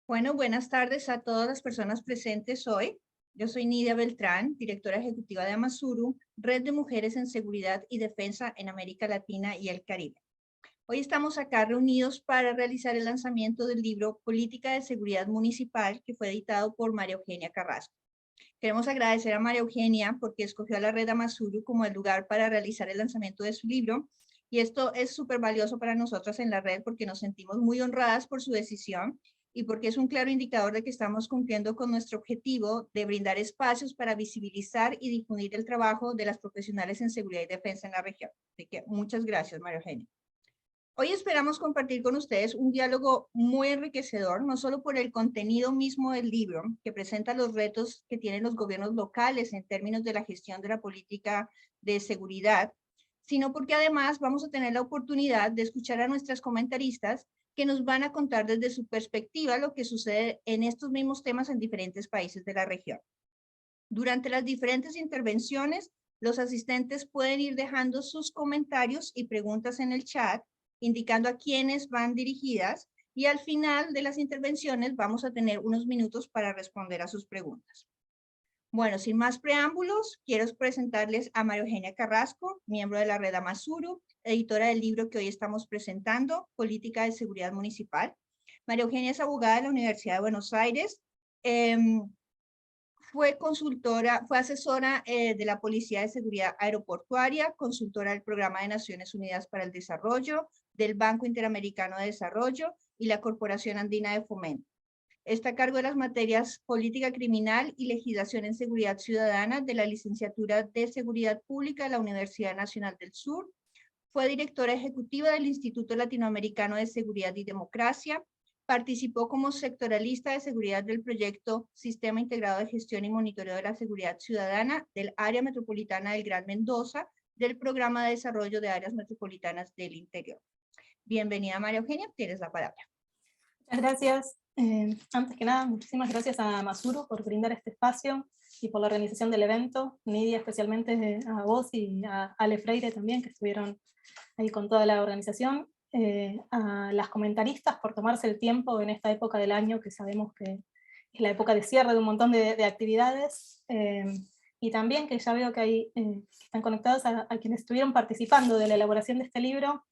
Bueno, buenas tardes a todas las personas presentes hoy. Yo soy Nidia Beltrán, directora ejecutiva de Amasuru, Red de Mujeres en Seguridad y Defensa en América Latina y el Caribe. Hoy estamos acá reunidos para realizar el lanzamiento del libro Política de Seguridad Municipal, que fue editado por María Eugenia Carrasco. Queremos agradecer a María Eugenia porque escogió a la Red Amasuru como el lugar para realizar el lanzamiento de su libro. Y esto es súper valioso para nosotras en la red porque nos sentimos muy honradas por su decisión y porque es un claro indicador de que estamos cumpliendo con nuestro objetivo de brindar espacios para visibilizar y difundir el trabajo de las profesionales en seguridad y defensa en la región. Así que muchas gracias, María Eugenia. Hoy esperamos compartir con ustedes un diálogo muy enriquecedor, no solo por el contenido mismo del libro, que presenta los retos que tienen los gobiernos locales en términos de la gestión de la política de seguridad, sino porque además vamos a tener la oportunidad de escuchar a nuestras comentaristas que nos van a contar desde su perspectiva lo que sucede en estos mismos temas en diferentes países de la región. Durante las diferentes intervenciones, los asistentes pueden ir dejando sus comentarios y preguntas en el chat, indicando a quiénes van dirigidas, y al final de las intervenciones vamos a tener unos minutos para responder a sus preguntas. Bueno, sin más preámbulos, quiero presentarles a María Eugenia Carrasco, miembro de la Red Amasuru, editora del libro que hoy estamos presentando, Política de Seguridad Municipal. María Eugenia es abogada de la Universidad de Buenos Aires, fue asesora de la Policía de Seguridad Aeroportuaria, consultora del Programa de Naciones Unidas para el Desarrollo, del Banco Interamericano de Desarrollo y la Corporación Andina de Fomento. Está a cargo de las materias Política Criminal y Legislación en Seguridad Ciudadana de la Licenciatura de Seguridad Pública de la Universidad Nacional del Sur. Fue directora ejecutiva del Instituto Latinoamericano de Seguridad y Democracia. Participó como sectoralista de seguridad del proyecto Sistema Integrado de Gestión y Monitoreo de la Seguridad Ciudadana del Área Metropolitana del Gran Mendoza, del Programa de Desarrollo de Áreas Metropolitanas del Interior. Bienvenida, María Eugenia, tienes la palabra. Muchas gracias. Antes que nada, muchísimas gracias a Amasuru por brindar este espacio y por la organización del evento. Nidia, especialmente a vos y a Ale Freire también, que estuvieron ahí con toda la organización. A las comentaristas por tomarse el tiempo en esta época del año, que sabemos que es la época de cierre de un montón de actividades. Y también que ya veo que ahí están conectados a quienes estuvieron participando de la elaboración de este libro,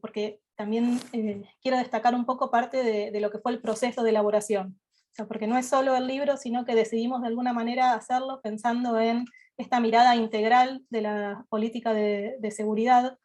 porque también quiero destacar un poco parte de lo que fue el proceso de elaboración. O sea, porque no es solo el libro, sino que decidimos de alguna manera hacerlo pensando en esta mirada integral de la política de seguridad.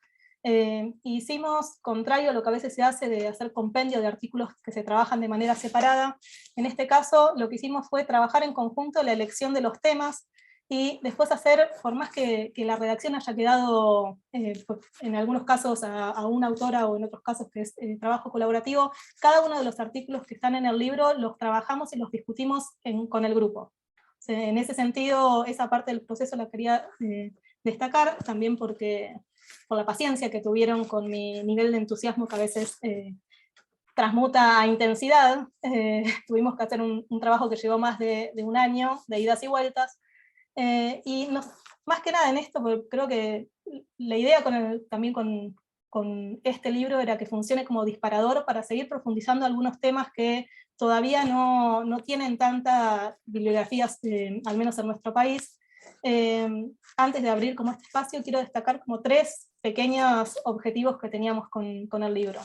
Hicimos, contrario a lo que a veces se hace de hacer compendio de artículos que se trabajan de manera separada, en este caso lo que hicimos fue trabajar en conjunto la elección de los temas, y después hacer, por más que la redacción haya quedado, en algunos casos a una autora o en otros casos que es trabajo colaborativo, cada uno de los artículos que están en el libro los trabajamos y los discutimos con el grupo. O sea, en ese sentido, esa parte del proceso la quería destacar, también por la paciencia que tuvieron con mi nivel de entusiasmo que a veces transmuta a intensidad. Tuvimos que hacer un trabajo que llevó más de un año, de idas y vueltas, y más que nada en esto, porque creo que la idea también con este libro era que funcione como disparador para seguir profundizando algunos temas que todavía no tienen tantas bibliografías, al menos en nuestro país. Antes de abrir como este espacio, quiero destacar como 3 pequeños objetivos que teníamos con el libro.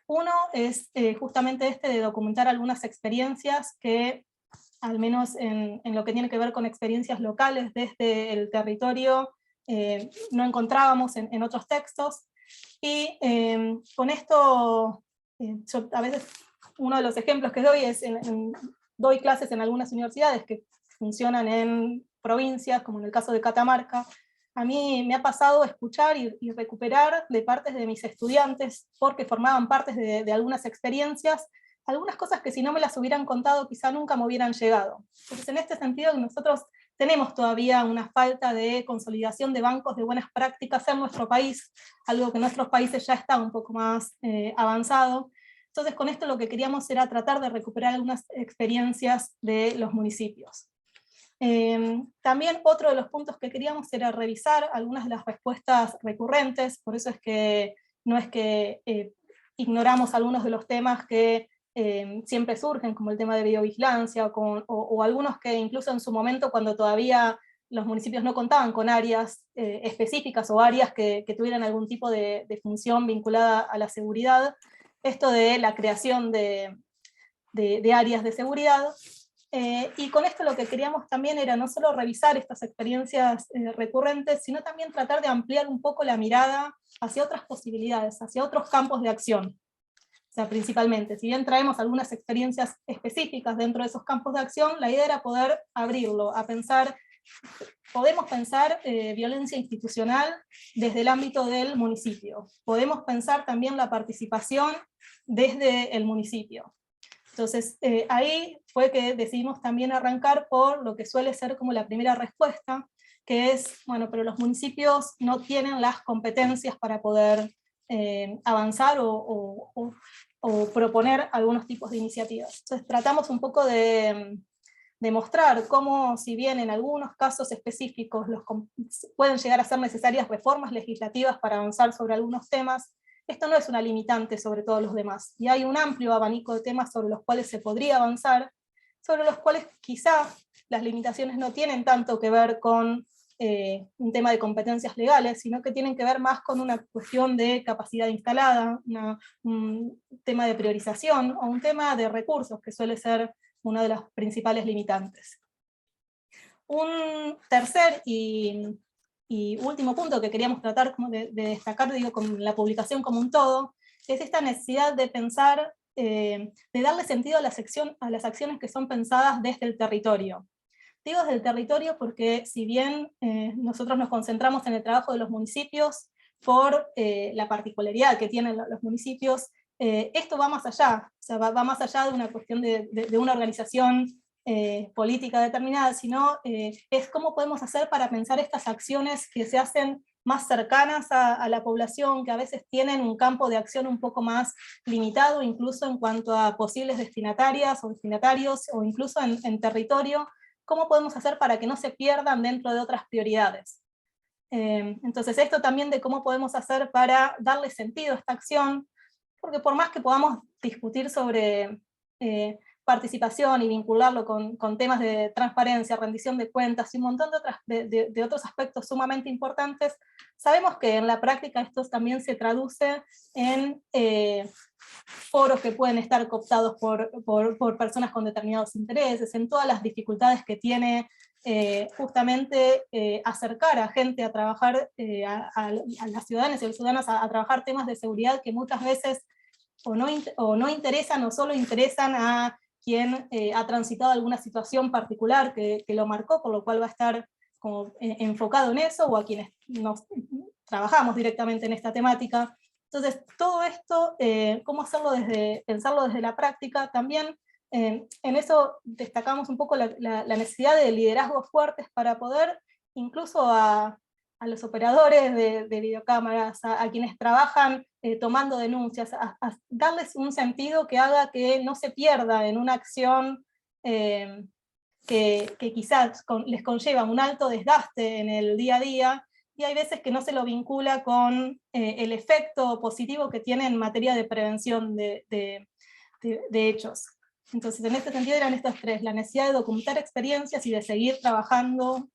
Uno es justamente este de documentar algunas experiencias que, al menos en lo que tiene que ver con experiencias locales desde el territorio, no encontrábamos en otros textos. Y con esto, yo a veces uno de los ejemplos que doy es, doy clases en algunas universidades que funcionan en provincias, como en el caso de Catamarca. A mí me ha pasado escuchar y recuperar de partes de mis estudiantes, porque formaban partes de algunas experiencias, algunas cosas que si no me las hubieran contado quizá nunca me hubieran llegado. Entonces en este sentido nosotros tenemos todavía una falta de consolidación de bancos de buenas prácticas en nuestro país, algo que en nuestros países ya está un poco más avanzado. Entonces con esto lo que queríamos era tratar de recuperar algunas experiencias de los municipios. También otro de los puntos que queríamos era revisar algunas de las respuestas recurrentes, por eso es que no es que ignoramos algunos de los temas que siempre surgen, como el tema de videovigilancia, o algunos que incluso en su momento, cuando todavía los municipios no contaban con áreas específicas o áreas que tuvieran algún tipo de función vinculada a la seguridad, esto de la creación de áreas de seguridad. Y con esto lo que queríamos también era no solo revisar estas experiencias recurrentes, sino también tratar de ampliar un poco la mirada hacia otras posibilidades, hacia otros campos de acción. O sea, principalmente, si bien traemos algunas experiencias específicas dentro de esos campos de acción, la idea era poder abrirlo, a pensar, podemos pensar violencia institucional desde el ámbito del municipio, podemos pensar también la participación desde el municipio. Entonces, ahí fue que decidimos también arrancar por lo que suele ser como la primera respuesta, que es, bueno, pero los municipios no tienen las competencias para poder avanzar o proponer algunos tipos de iniciativas. Entonces tratamos un poco de mostrar cómo, si bien en algunos casos específicos pueden llegar a ser necesarias reformas legislativas para avanzar sobre algunos temas, esto no es una limitante sobre todos los demás, y hay un amplio abanico de temas sobre los cuales se podría avanzar, sobre los cuales quizá las limitaciones no tienen tanto que ver con un tema de competencias legales, sino que tienen que ver más con una cuestión de capacidad instalada, un tema de priorización, o un tema de recursos, que suele ser una de las principales limitantes. Un tercer y último punto que queríamos tratar como de destacar, digo, con la publicación como un todo, es esta necesidad de pensar, de darle sentido a las acciones que son pensadas desde el territorio. Digo desde el territorio porque si bien nosotros nos concentramos en el trabajo de los municipios por la particularidad que tienen los municipios, esto va más allá, o sea, va más allá de una cuestión de una organización política determinada, sino es cómo podemos hacer para pensar estas acciones que se hacen más cercanas a la población, que a veces tienen un campo de acción un poco más limitado, incluso en cuanto a posibles destinatarias o destinatarios, o incluso en territorio, cómo podemos hacer para que no se pierdan dentro de otras prioridades. Entonces esto también de cómo podemos hacer para darle sentido a esta acción, porque por más que podamos discutir sobre participación y vincularlo con temas de transparencia, rendición de cuentas y un montón de otros aspectos sumamente importantes, sabemos que en la práctica esto también se traduce en foros que pueden estar cooptados por personas con determinados intereses, en todas las dificultades que tiene justamente acercar a gente a trabajar, a las ciudadanas y a los ciudadanos a trabajar temas de seguridad que muchas veces o no interesan, o solo interesan a quien ha transitado alguna situación particular que lo marcó, por lo cual va a estar como enfocado en eso, o a quienes nos trabajamos directamente en esta temática. Entonces, todo esto, cómo hacerlo pensarlo desde la práctica, también en eso destacamos un poco la necesidad de liderazgos fuertes para poder, incluso a los operadores de videocámaras, a quienes trabajan tomando denuncias, a darles un sentido que haga que no se pierda en una acción que quizás les conlleva un alto desgaste en el día a día, y hay veces que no se lo vincula con el efecto positivo que tiene en materia de prevención de hechos. Entonces, en este sentido eran estos tres: la necesidad de documentar experiencias y de seguir trabajando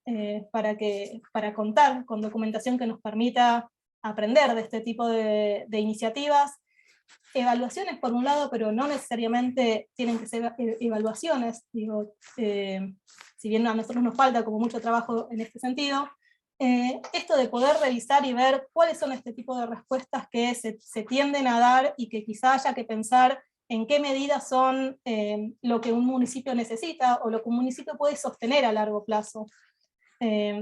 para contar con documentación que nos permita aprender de este tipo de iniciativas. Evaluaciones por un lado, pero no necesariamente tienen que ser evaluaciones, digo, si bien a nosotros nos falta como mucho trabajo en este sentido, esto de poder revisar y ver cuáles son este tipo de respuestas que se tienden a dar, y que quizá haya que pensar en qué medida son lo que un municipio necesita, o lo que un municipio puede sostener a largo plazo.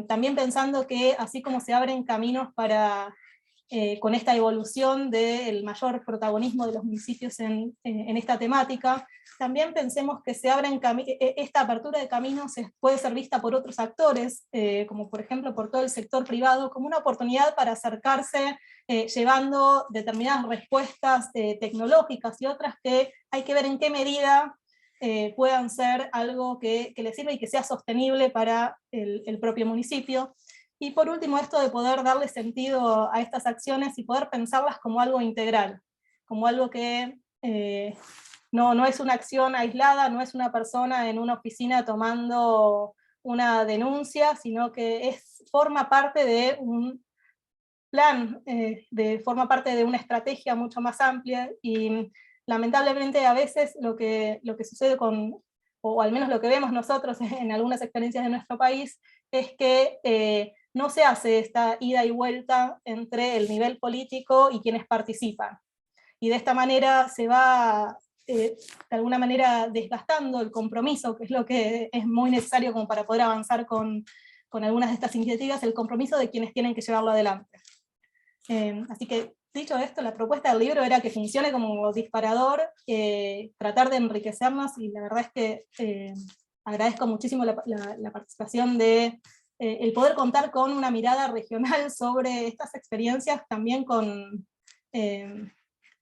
También pensando que así como se abren caminos para, con esta evolución del mayor protagonismo de los municipios en esta temática, también pensemos que esta apertura de caminos puede ser vista por otros actores, como por ejemplo por todo el sector privado, como una oportunidad para acercarse, llevando determinadas respuestas tecnológicas y otras que hay que ver en qué medida puedan ser algo que les sirva y que sea sostenible para el propio municipio. Y por último, esto de poder darle sentido a estas acciones y poder pensarlas como algo integral, como algo que no es una acción aislada, no es una persona en una oficina tomando una denuncia, sino que forma parte de un plan, forma parte de una estrategia mucho más amplia, y lamentablemente a veces lo que sucede o al menos lo que vemos nosotros en algunas experiencias de nuestro país, es que no se hace esta ida y vuelta entre el nivel político y quienes participan. Y de esta manera se va, de alguna manera, desgastando el compromiso, que es lo que es muy necesario como para poder avanzar con algunas de estas iniciativas, el compromiso de quienes tienen que llevarlo adelante. Así que, dicho esto, la propuesta del libro era que funcione como disparador, tratar de enriquecernos, y la verdad es que agradezco muchísimo la participación de el poder contar con una mirada regional sobre estas experiencias, también con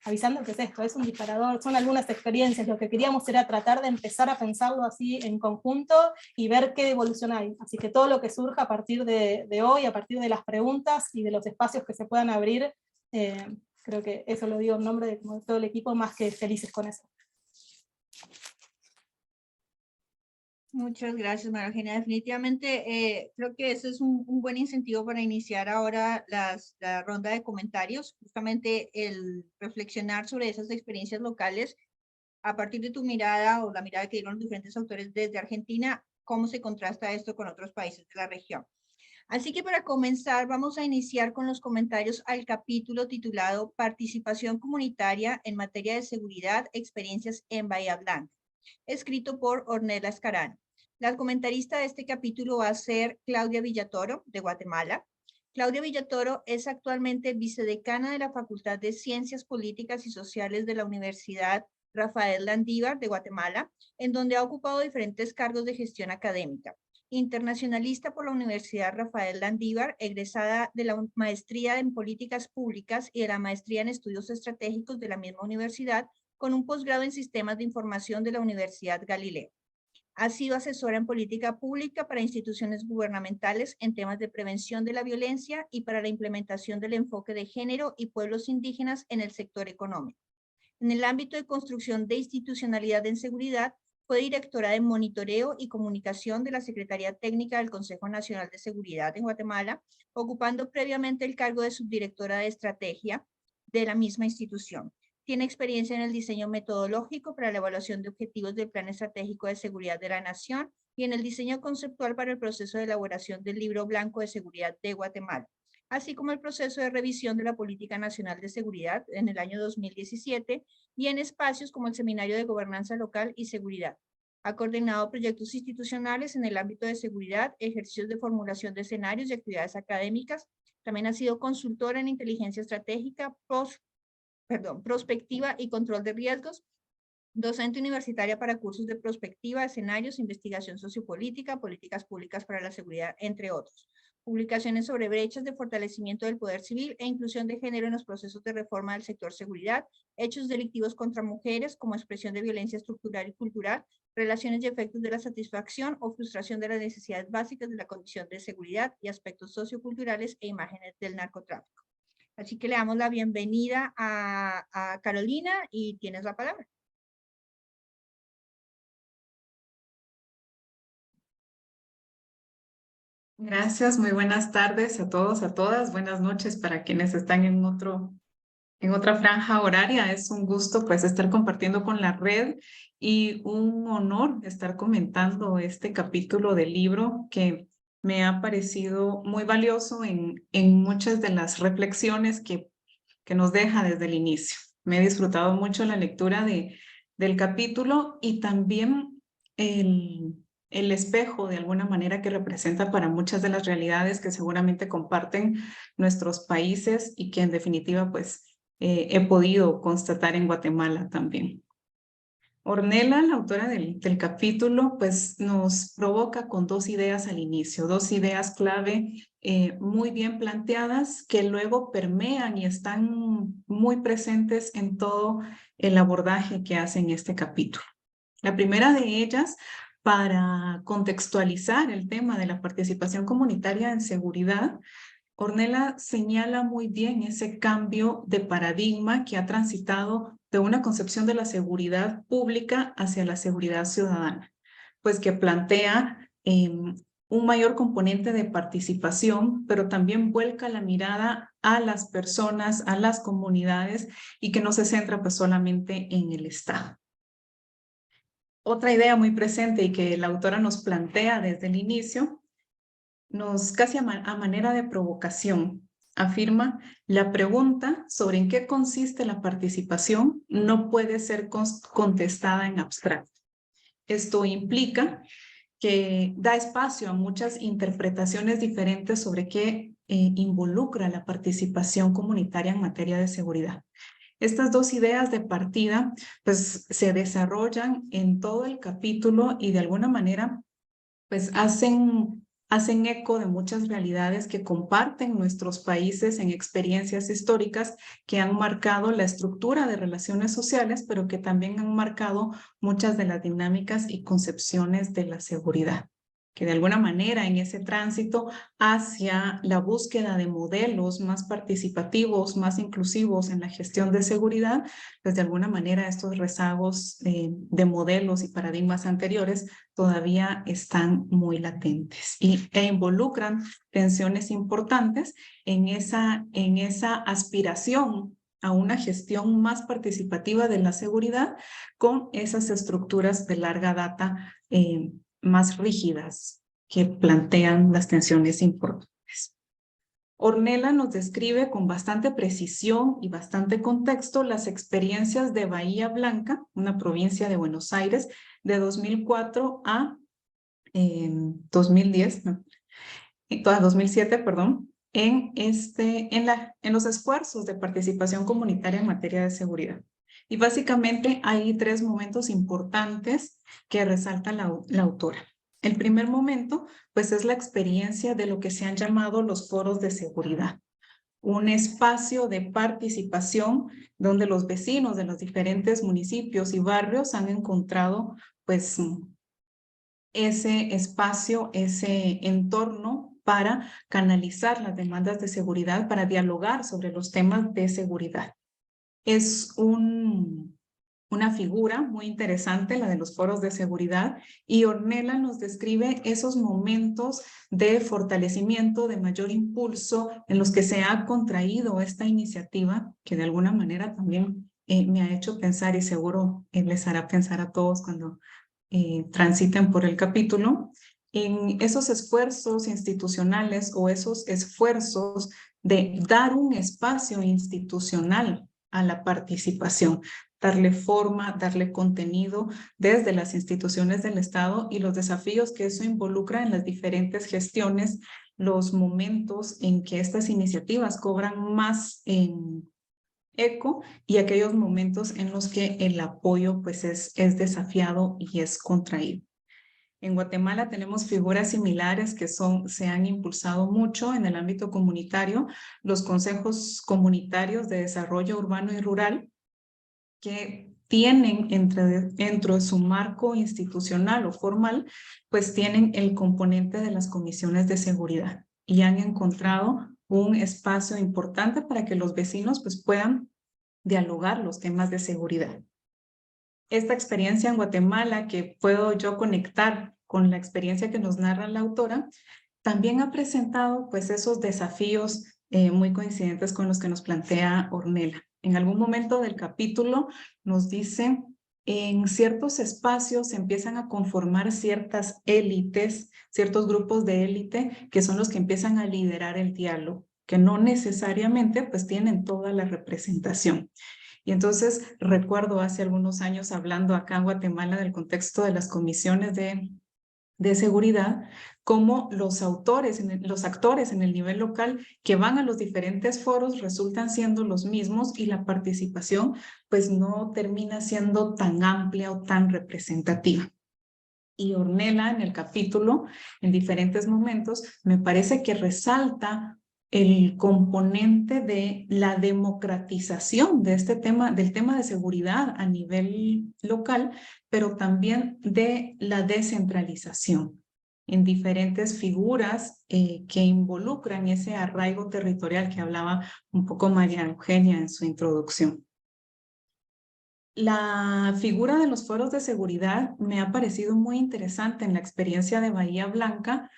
avisando que es esto, es un disparador, son algunas experiencias. Lo que queríamos era tratar de empezar a pensarlo así en conjunto y ver qué evolución hay. Así que todo lo que surja a partir de hoy, a partir de las preguntas y de los espacios que se puedan abrir, creo que eso lo digo en nombre de todo el equipo, más que felices con eso. Muchas gracias, María Eugenia. Definitivamente creo que ese es un buen incentivo para iniciar ahora la ronda de comentarios, justamente el reflexionar sobre esas experiencias locales a partir de tu mirada o la mirada que dieron los diferentes autores desde Argentina, cómo se contrasta esto con otros países de la región. Así que para comenzar vamos a iniciar con los comentarios al capítulo titulado Participación comunitaria en materia de seguridad, experiencias en Bahía Blanca, escrito por Ornella Escarano. La comentarista de este capítulo va a ser Claudia Villatoro, de Guatemala. Claudia Villatoro es actualmente vicedecana de la Facultad de Ciencias Políticas y Sociales de la Universidad Rafael Landívar de Guatemala, en donde ha ocupado diferentes cargos de gestión académica. Internacionalista por la Universidad Rafael Landívar, egresada de la Maestría en Políticas Públicas y de la Maestría en Estudios Estratégicos de la misma universidad, con un posgrado en Sistemas de Información de la Universidad Galileo. Ha sido asesora en política pública para instituciones gubernamentales en temas de prevención de la violencia y para la implementación del enfoque de género y pueblos indígenas en el sector económico. En el ámbito de construcción de institucionalidad en seguridad, fue directora de monitoreo y comunicación de la Secretaría Técnica del Consejo Nacional de Seguridad en Guatemala, ocupando previamente el cargo de subdirectora de estrategia de la misma institución. Tiene experiencia en el diseño metodológico para la evaluación de objetivos del Plan Estratégico de Seguridad de la Nación y en el diseño conceptual para el proceso de elaboración del Libro Blanco de Seguridad de Guatemala, así como el proceso de revisión de la Política Nacional de Seguridad en el año 2017 y en espacios como el Seminario de Gobernanza Local y Seguridad. Ha coordinado proyectos institucionales en el ámbito de seguridad, ejercicios de formulación de escenarios y actividades académicas. También ha sido consultora en inteligencia estratégica, prospectiva y control de riesgos, docente universitaria para cursos de prospectiva, escenarios, investigación sociopolítica, políticas públicas para la seguridad, entre otros. Publicaciones sobre brechas de fortalecimiento del poder civil e inclusión de género en los procesos de reforma del sector seguridad, hechos delictivos contra mujeres como expresión de violencia estructural y cultural, relaciones y efectos de la satisfacción o frustración de las necesidades básicas de la condición de seguridad y aspectos socioculturales e imágenes del narcotráfico. Así que le damos la bienvenida a Carolina y tienes la palabra. Gracias, muy buenas tardes a todos, a todas. Buenas noches para quienes están en otra franja horaria. Es un gusto pues estar compartiendo con la red y un honor estar comentando este capítulo del libro que me ha parecido muy valioso en muchas de las reflexiones que nos deja desde el inicio. Me he disfrutado mucho la lectura del capítulo y también el espejo de alguna manera que representa para muchas de las realidades que seguramente comparten nuestros países y que en definitiva pues he podido constatar en Guatemala también. Ornella, la autora del capítulo, pues nos provoca con dos ideas al inicio, dos ideas clave muy bien planteadas que luego permean y están muy presentes en todo el abordaje que hace en este capítulo. La primera de ellas, para contextualizar el tema de la participación comunitaria en seguridad, Ornella señala muy bien ese cambio de paradigma que ha transitado de una concepción de la seguridad pública hacia la seguridad ciudadana, pues que plantea un mayor componente de participación, pero también vuelca la mirada a las personas, a las comunidades, y que no se centra pues solamente en el Estado. Otra idea muy presente y que la autora nos plantea desde el inicio, casi a manera de provocación, afirma: la pregunta sobre en qué consiste la participación no puede ser contestada en abstracto. Esto implica que da espacio a muchas interpretaciones diferentes sobre qué involucra la participación comunitaria en materia de seguridad. Estas dos ideas de partida pues se desarrollan en todo el capítulo y de alguna manera pues hacen eco de muchas realidades que comparten nuestros países en experiencias históricas que han marcado la estructura de relaciones sociales, pero que también han marcado muchas de las dinámicas y concepciones de la seguridad, que de alguna manera en ese tránsito hacia la búsqueda de modelos más participativos, más inclusivos en la gestión de seguridad, pues de alguna manera estos rezagos de modelos y paradigmas anteriores todavía están muy latentes e involucran tensiones importantes en esa aspiración a una gestión más participativa de la seguridad con esas estructuras de larga data más rígidas que plantean las tensiones importantes. Ornella nos describe con bastante precisión y bastante contexto las experiencias de Bahía Blanca, una provincia de Buenos Aires, de 2004 a 2010, no, a 2007, perdón, en los esfuerzos de participación comunitaria en materia de seguridad. Y básicamente hay tres momentos importantes que resalta la autora. El primer momento, pues, es la experiencia de lo que se han llamado los foros de seguridad, un espacio de participación donde los vecinos de los diferentes municipios y barrios han encontrado, pues, ese espacio, ese entorno para canalizar las demandas de seguridad, para dialogar sobre los temas de seguridad. Es una figura muy interesante, la de los foros de seguridad, y Ornella nos describe esos momentos de fortalecimiento, de mayor impulso, en los que se ha contraído esta iniciativa, que de alguna manera también me ha hecho pensar, y seguro les hará pensar a todos cuando transiten por el capítulo, en esos esfuerzos institucionales o esos esfuerzos de dar un espacio institucional a la participación, darle forma, darle contenido desde las instituciones del Estado y los desafíos que eso involucra en las diferentes gestiones, los momentos en que estas iniciativas cobran más eco y aquellos momentos en los que el apoyo pues es desafiado y es contraído. En Guatemala tenemos figuras similares que se han impulsado mucho en el ámbito comunitario, los consejos comunitarios de desarrollo urbano y rural, que tienen dentro de su marco institucional o formal, pues tienen el componente de las comisiones de seguridad y han encontrado un espacio importante para que los vecinos pues puedan dialogar los temas de seguridad. Esta experiencia en Guatemala, que puedo yo conectar con la experiencia que nos narra la autora, también ha presentado pues esos desafíos muy coincidentes con los que nos plantea Ornella. En algún momento del capítulo nos dice: en ciertos espacios se empiezan a conformar ciertas élites, ciertos grupos de élite que son los que empiezan a liderar el diálogo, que no necesariamente pues tienen toda la representación. Y entonces recuerdo hace algunos años hablando acá en Guatemala del contexto de las comisiones de seguridad, como los actores en el nivel local que van a los diferentes foros resultan siendo los mismos y la participación pues no termina siendo tan amplia o tan representativa. Y Ornella en el capítulo, en diferentes momentos, me parece que resalta el componente de la democratización de del tema de seguridad a nivel local, pero también de la descentralización en diferentes figuras que involucran ese arraigo territorial que hablaba un poco María Eugenia en su introducción. La figura de los foros de seguridad me ha parecido muy interesante en la experiencia de Bahía Blanca,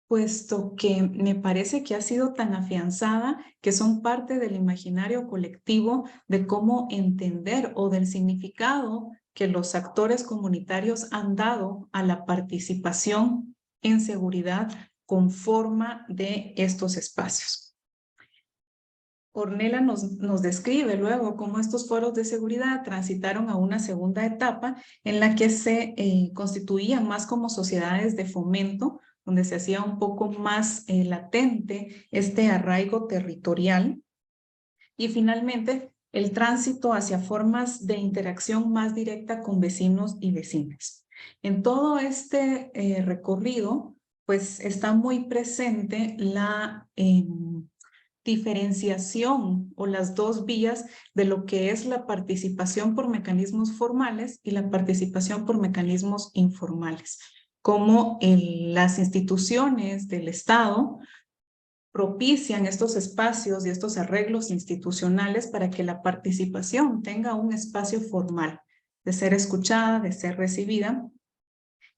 puesto que me parece que ha sido tan afianzada que son parte del imaginario colectivo de cómo entender o del significado que los actores comunitarios han dado a la participación en seguridad con forma de estos espacios. Ornella nos describe luego cómo estos foros de seguridad transitaron a una segunda etapa en la que se constituían más como sociedades de fomento, donde se hacía un poco más latente este arraigo territorial. Y finalmente, el tránsito hacia formas de interacción más directa con vecinos y vecinas. En todo este recorrido, pues está muy presente la diferenciación o las dos vías de lo que es la participación por mecanismos formales y la participación por mecanismos informales, como las instituciones del Estado propician estos espacios y estos arreglos institucionales para que la participación tenga un espacio formal, de ser escuchada, de ser recibida.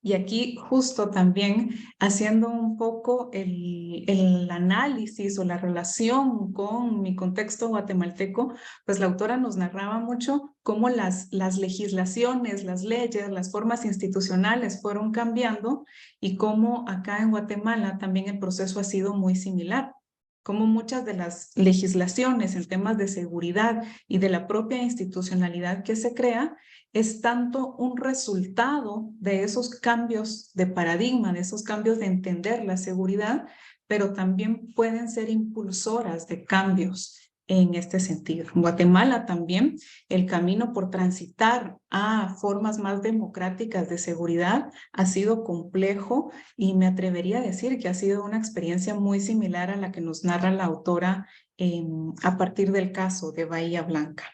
Y aquí justo también haciendo un poco el análisis o la relación con mi contexto guatemalteco, pues la autora nos narraba mucho cómo las legislaciones, las leyes, las formas institucionales fueron cambiando y cómo acá en Guatemala también el proceso ha sido muy similar. Como muchas de las legislaciones en temas de seguridad y de la propia institucionalidad que se crea es tanto un resultado de esos cambios de paradigma, de esos cambios de entender la seguridad, pero también pueden ser impulsoras de cambios en este sentido. En Guatemala también el camino por transitar a formas más democráticas de seguridad ha sido complejo y me atrevería a decir que ha sido una experiencia muy similar a la que nos narra la autora a partir del caso de Bahía Blanca.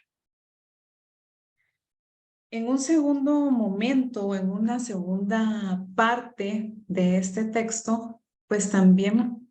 En un segundo momento, en una segunda parte de este texto, pues también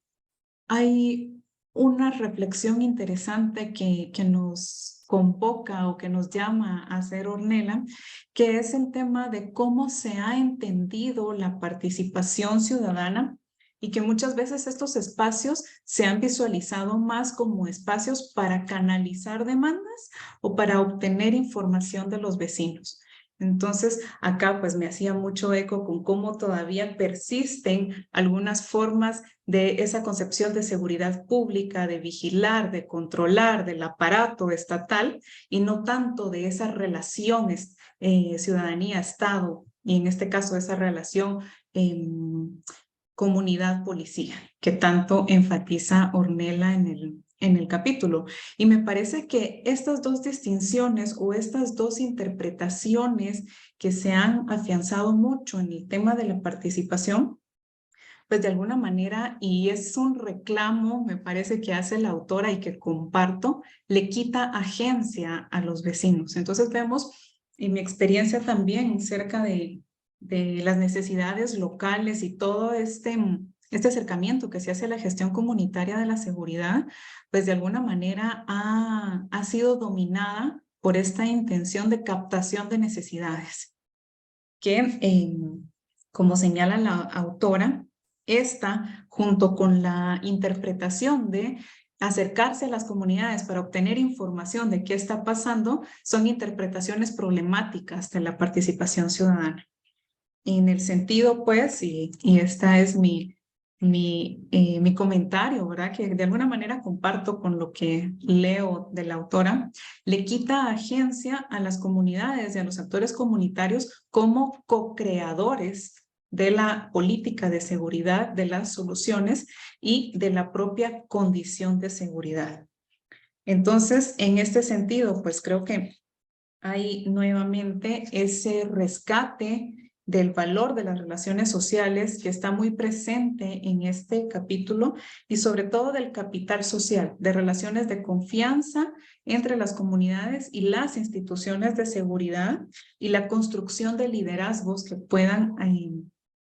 hay una reflexión interesante que nos convoca o que nos llama a hacer Ornella, que es el tema de cómo se ha entendido la participación ciudadana y que muchas veces estos espacios se han visualizado más como espacios para canalizar demandas o para obtener información de los vecinos. Entonces, acá pues me hacía mucho eco con cómo todavía persisten algunas formas de esa concepción de seguridad pública, de vigilar, de controlar, del aparato estatal, y no tanto de esas relaciones ciudadanía-estado, y en este caso esa relación comunidad-policía, que tanto enfatiza Ornella en el capítulo. Y me parece que estas dos distinciones o estas dos interpretaciones que se han afianzado mucho en el tema de la participación, pues de alguna manera, y es un reclamo, me parece que hace la autora y que comparto, le quita agencia a los vecinos. Entonces vemos, en mi experiencia también, cerca de las necesidades locales y todo este acercamiento que se hace a la gestión comunitaria de la seguridad, pues de alguna manera ha sido dominada por esta intención de captación de necesidades, que como señala la autora, esta, junto con la interpretación de acercarse a las comunidades para obtener información de qué está pasando, son interpretaciones problemáticas de la participación ciudadana. En el sentido, pues, y esta es mi comentario, ¿verdad? Que de alguna manera comparto con lo que leo de la autora, le quita agencia a las comunidades y a los actores comunitarios como co-creadores de la política de seguridad, de las soluciones y de la propia condición de seguridad. Entonces, en este sentido, pues creo que hay nuevamente ese rescate del valor de las relaciones sociales que está muy presente en este capítulo y sobre todo del capital social, de relaciones de confianza entre las comunidades y las instituciones de seguridad y la construcción de liderazgos que puedan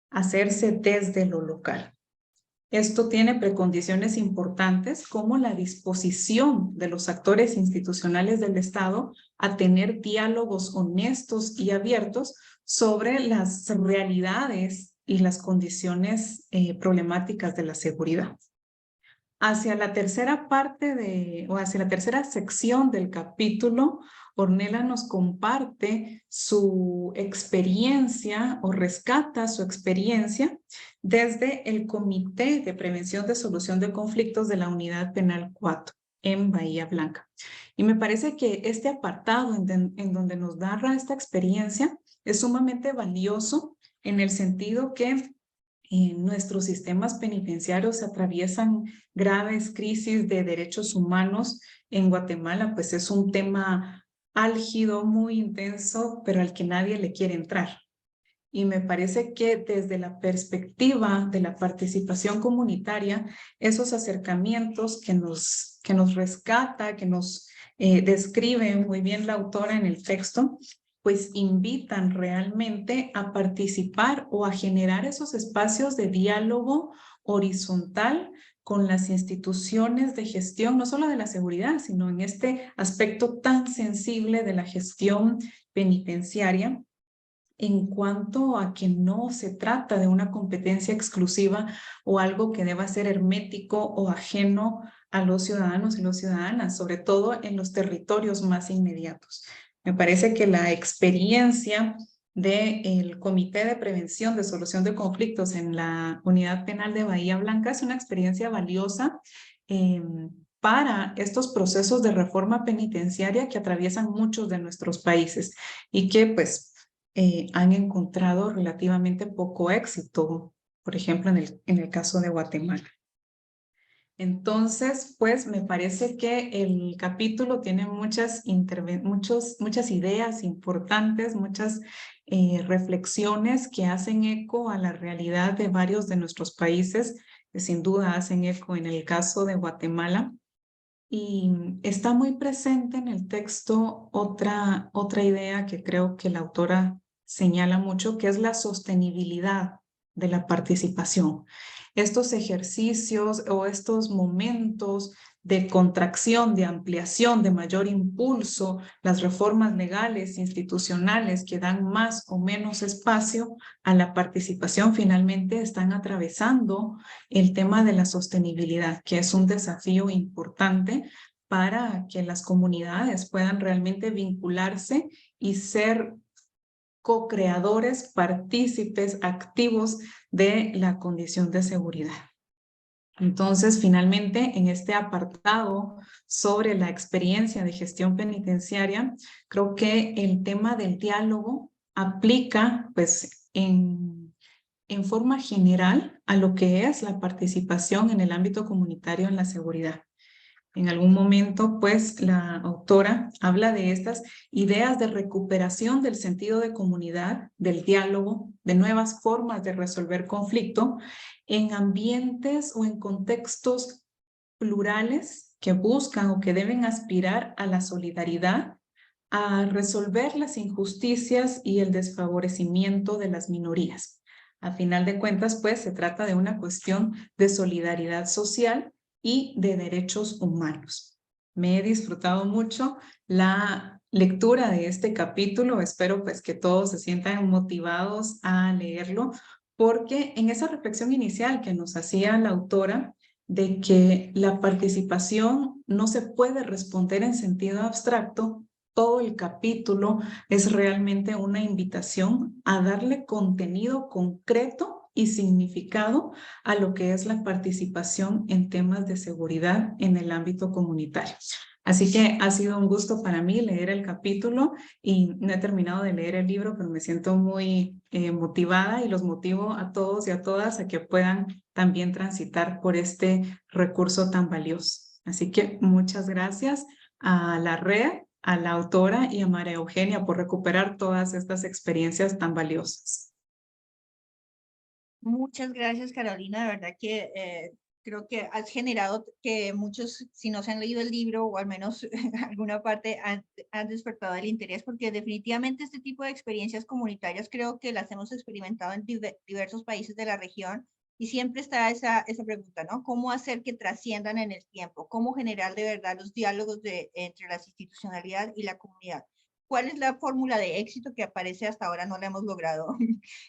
hacerse desde lo local. Esto tiene precondiciones importantes como la disposición de los actores institucionales del Estado a tener diálogos honestos y abiertos sobre las realidades y las condiciones problemáticas de la seguridad. Hacia la tercera parte o hacia la tercera sección del capítulo, Ornella nos comparte su experiencia o rescata su experiencia desde el Comité de Prevención de Solución de Conflictos de la Unidad Penal 4 en Bahía Blanca. Y me parece que este apartado en donde nos narra esta experiencia es sumamente valioso en el sentido que nuestros sistemas penitenciarios atraviesan graves crisis de derechos humanos en Guatemala, pues es un tema álgido, muy intenso, pero al que nadie le quiere entrar. Y me parece que desde la perspectiva de la participación comunitaria, esos acercamientos que nos rescata, que nos describe muy bien la autora en el texto, pues invitan realmente a participar o a generar esos espacios de diálogo horizontal con las instituciones de gestión, no solo de la seguridad, sino en este aspecto tan sensible de la gestión penitenciaria, en cuanto a que no se trata de una competencia exclusiva o algo que deba ser hermético o ajeno a los ciudadanos y las ciudadanas, sobre todo en los territorios más inmediatos. Me parece que la experiencia del Comité de Prevención de Solución de Conflictos en la Unidad Penal de Bahía Blanca es una experiencia valiosa para estos procesos de reforma penitenciaria que atraviesan muchos de nuestros países y que pues han encontrado relativamente poco éxito, por ejemplo, en el caso de Guatemala. Entonces, pues me parece que el capítulo tiene muchas ideas importantes, muchas reflexiones que hacen eco a la realidad de varios de nuestros países, que sin duda hacen eco en el caso de Guatemala. Y está muy presente en el texto otra idea que creo que la autora señala mucho, que es la sostenibilidad de la participación. Estos ejercicios o estos momentos de contracción, de ampliación, de mayor impulso, las reformas legales, institucionales que dan más o menos espacio a la participación, finalmente están atravesando el tema de la sostenibilidad, que es un desafío importante para que las comunidades puedan realmente vincularse y ser co-creadores, partícipes activos de la condición de seguridad. Entonces, finalmente, en este apartado sobre la experiencia de gestión penitenciaria, creo que el tema del diálogo aplica, pues, en forma general a lo que es la participación en el ámbito comunitario en la seguridad. En algún momento, pues, la autora habla de estas ideas de recuperación del sentido de comunidad, del diálogo, de nuevas formas de resolver conflicto en ambientes o en contextos plurales que buscan o que deben aspirar a la solidaridad, a resolver las injusticias y el desfavorecimiento de las minorías. A final de cuentas, pues, se trata de una cuestión de solidaridad social y de derechos humanos. Me he disfrutado mucho la lectura de este capítulo. Espero pues que todos se sientan motivados a leerlo, porque en esa reflexión inicial que nos hacía la autora de que la participación no se puede responder en sentido abstracto, todo el capítulo es realmente una invitación a darle contenido concreto y significado a lo que es la participación en temas de seguridad en el ámbito comunitario. Así que ha sido un gusto para mí leer el capítulo y no he terminado de leer el libro, pero me siento muy motivada y los motivo a todos y a todas a que puedan también transitar por este recurso tan valioso. Así que muchas gracias a la red, a la autora y a María Eugenia por recuperar todas estas experiencias tan valiosas. Muchas gracias, Carolina. De verdad que creo que has generado que muchos, si no se han leído el libro o al menos alguna parte, han despertado el interés, porque definitivamente este tipo de experiencias comunitarias creo que las hemos experimentado en diversos países de la región Y siempre está esa pregunta, ¿no? ¿Cómo hacer que trasciendan en el tiempo? ¿Cómo generar de verdad los diálogos entre la institucionalidad y la comunidad? ¿Cuál es la fórmula de éxito que aparece hasta ahora? No la hemos logrado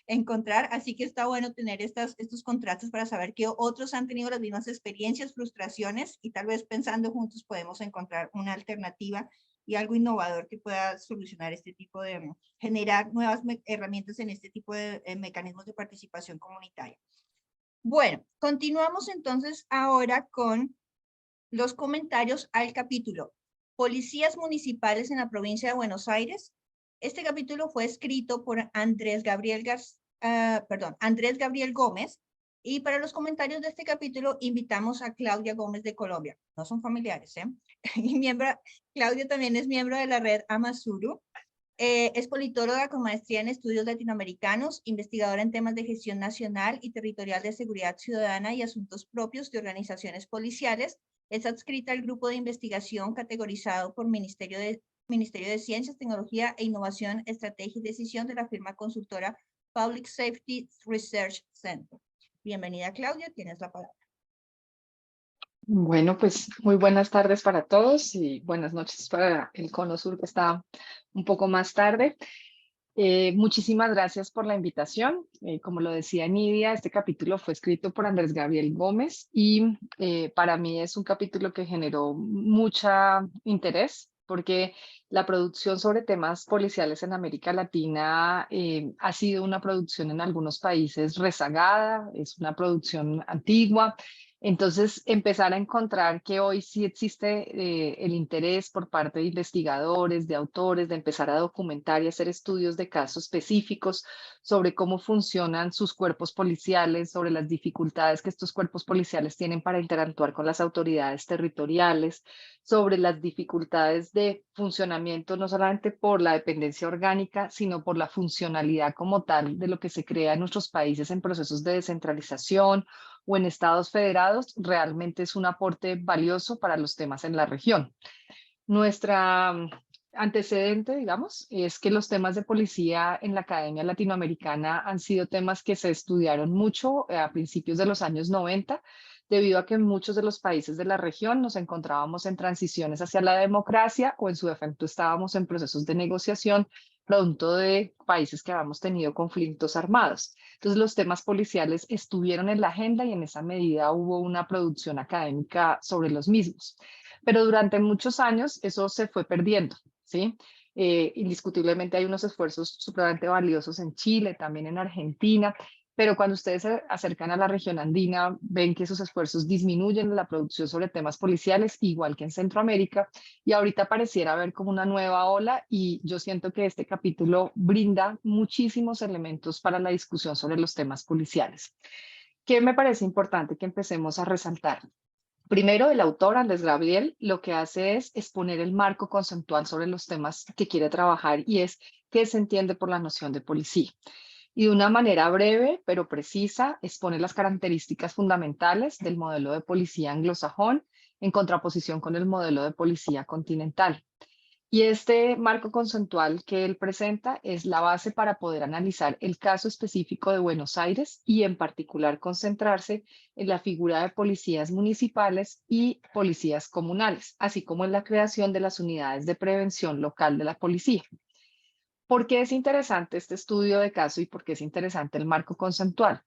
encontrar, así que está bueno tener estos contrastes para saber que otros han tenido las mismas experiencias, frustraciones, y tal vez pensando juntos podemos encontrar una alternativa y algo innovador que pueda solucionar este tipo de, generar nuevas herramientas en este tipo de mecanismos de participación comunitaria. Bueno, continuamos entonces ahora con los comentarios al capítulo Policías Municipales en la Provincia de Buenos Aires. Este capítulo fue escrito por Andrés Gabriel Gómez, y para los comentarios de este capítulo invitamos a Claudia Gómez de Colombia. No son familiares, ¿eh? Y Claudia también es miembro de la red Amazuru. Es politóloga con maestría en estudios latinoamericanos, investigadora en temas de gestión nacional y territorial de seguridad ciudadana y asuntos propios de organizaciones policiales. Es adscrita al grupo de investigación categorizado por Ministerio de Ciencias, Tecnología e Innovación, Estrategia y Decisión de la firma consultora Public Safety Research Center. Bienvenida, Claudia, tienes la palabra. Bueno, pues muy buenas tardes para todos y buenas noches para el Cono Sur, que está un poco más tarde. Muchísimas gracias por la invitación. Como lo decía Nidia, este capítulo fue escrito por Andrés Gabriel Gómez y para mí es un capítulo que generó mucho interés porque la producción sobre temas policiales en América Latina ha sido una producción en algunos países rezagada, es una producción antigua. Entonces, empezar a encontrar que hoy sí existe el interés por parte de investigadores, de autores, de empezar a documentar y hacer estudios de casos específicos sobre cómo funcionan sus cuerpos policiales, sobre las dificultades que estos cuerpos policiales tienen para interactuar con las autoridades territoriales, sobre las dificultades de funcionamiento, no solamente por la dependencia orgánica, sino por la funcionalidad como tal de lo que se crea en nuestros países en procesos de descentralización o en estados federados, realmente es un aporte valioso para los temas en la región. Nuestra antecedente, digamos, es que los temas de policía en la Academia Latinoamericana han sido temas que se estudiaron mucho a principios de los años 90, debido a que en muchos de los países de la región nos encontrábamos en transiciones hacia la democracia o en su defecto estábamos en procesos de negociación producto de países que habíamos tenido conflictos armados. Entonces los temas policiales estuvieron en la agenda y en esa medida hubo una producción académica sobre los mismos. Pero durante muchos años eso se fue perdiendo, ¿sí? Indiscutiblemente hay unos esfuerzos supremamente valiosos en Chile, también en Argentina, pero cuando ustedes se acercan a la región andina, ven que esos esfuerzos disminuyen la producción sobre temas policiales, igual que en Centroamérica, y ahorita pareciera haber como una nueva ola, y yo siento que este capítulo brinda muchísimos elementos para la discusión sobre los temas policiales. ¿Qué me parece importante que empecemos a resaltar? Primero, el autor, Andrés Gabriel, lo que hace es exponer el marco conceptual sobre los temas que quiere trabajar y es qué se entiende por la noción de policía. Y de una manera breve pero precisa expone las características fundamentales del modelo de policía anglosajón en contraposición con el modelo de policía continental. Y este marco conceptual que él presenta es la base para poder analizar el caso específico de Buenos Aires y en particular concentrarse en la figura de policías municipales y policías comunales, así como en la creación de las unidades de prevención local de la policía. ¿Por qué es interesante este estudio de caso y por qué es interesante el marco conceptual?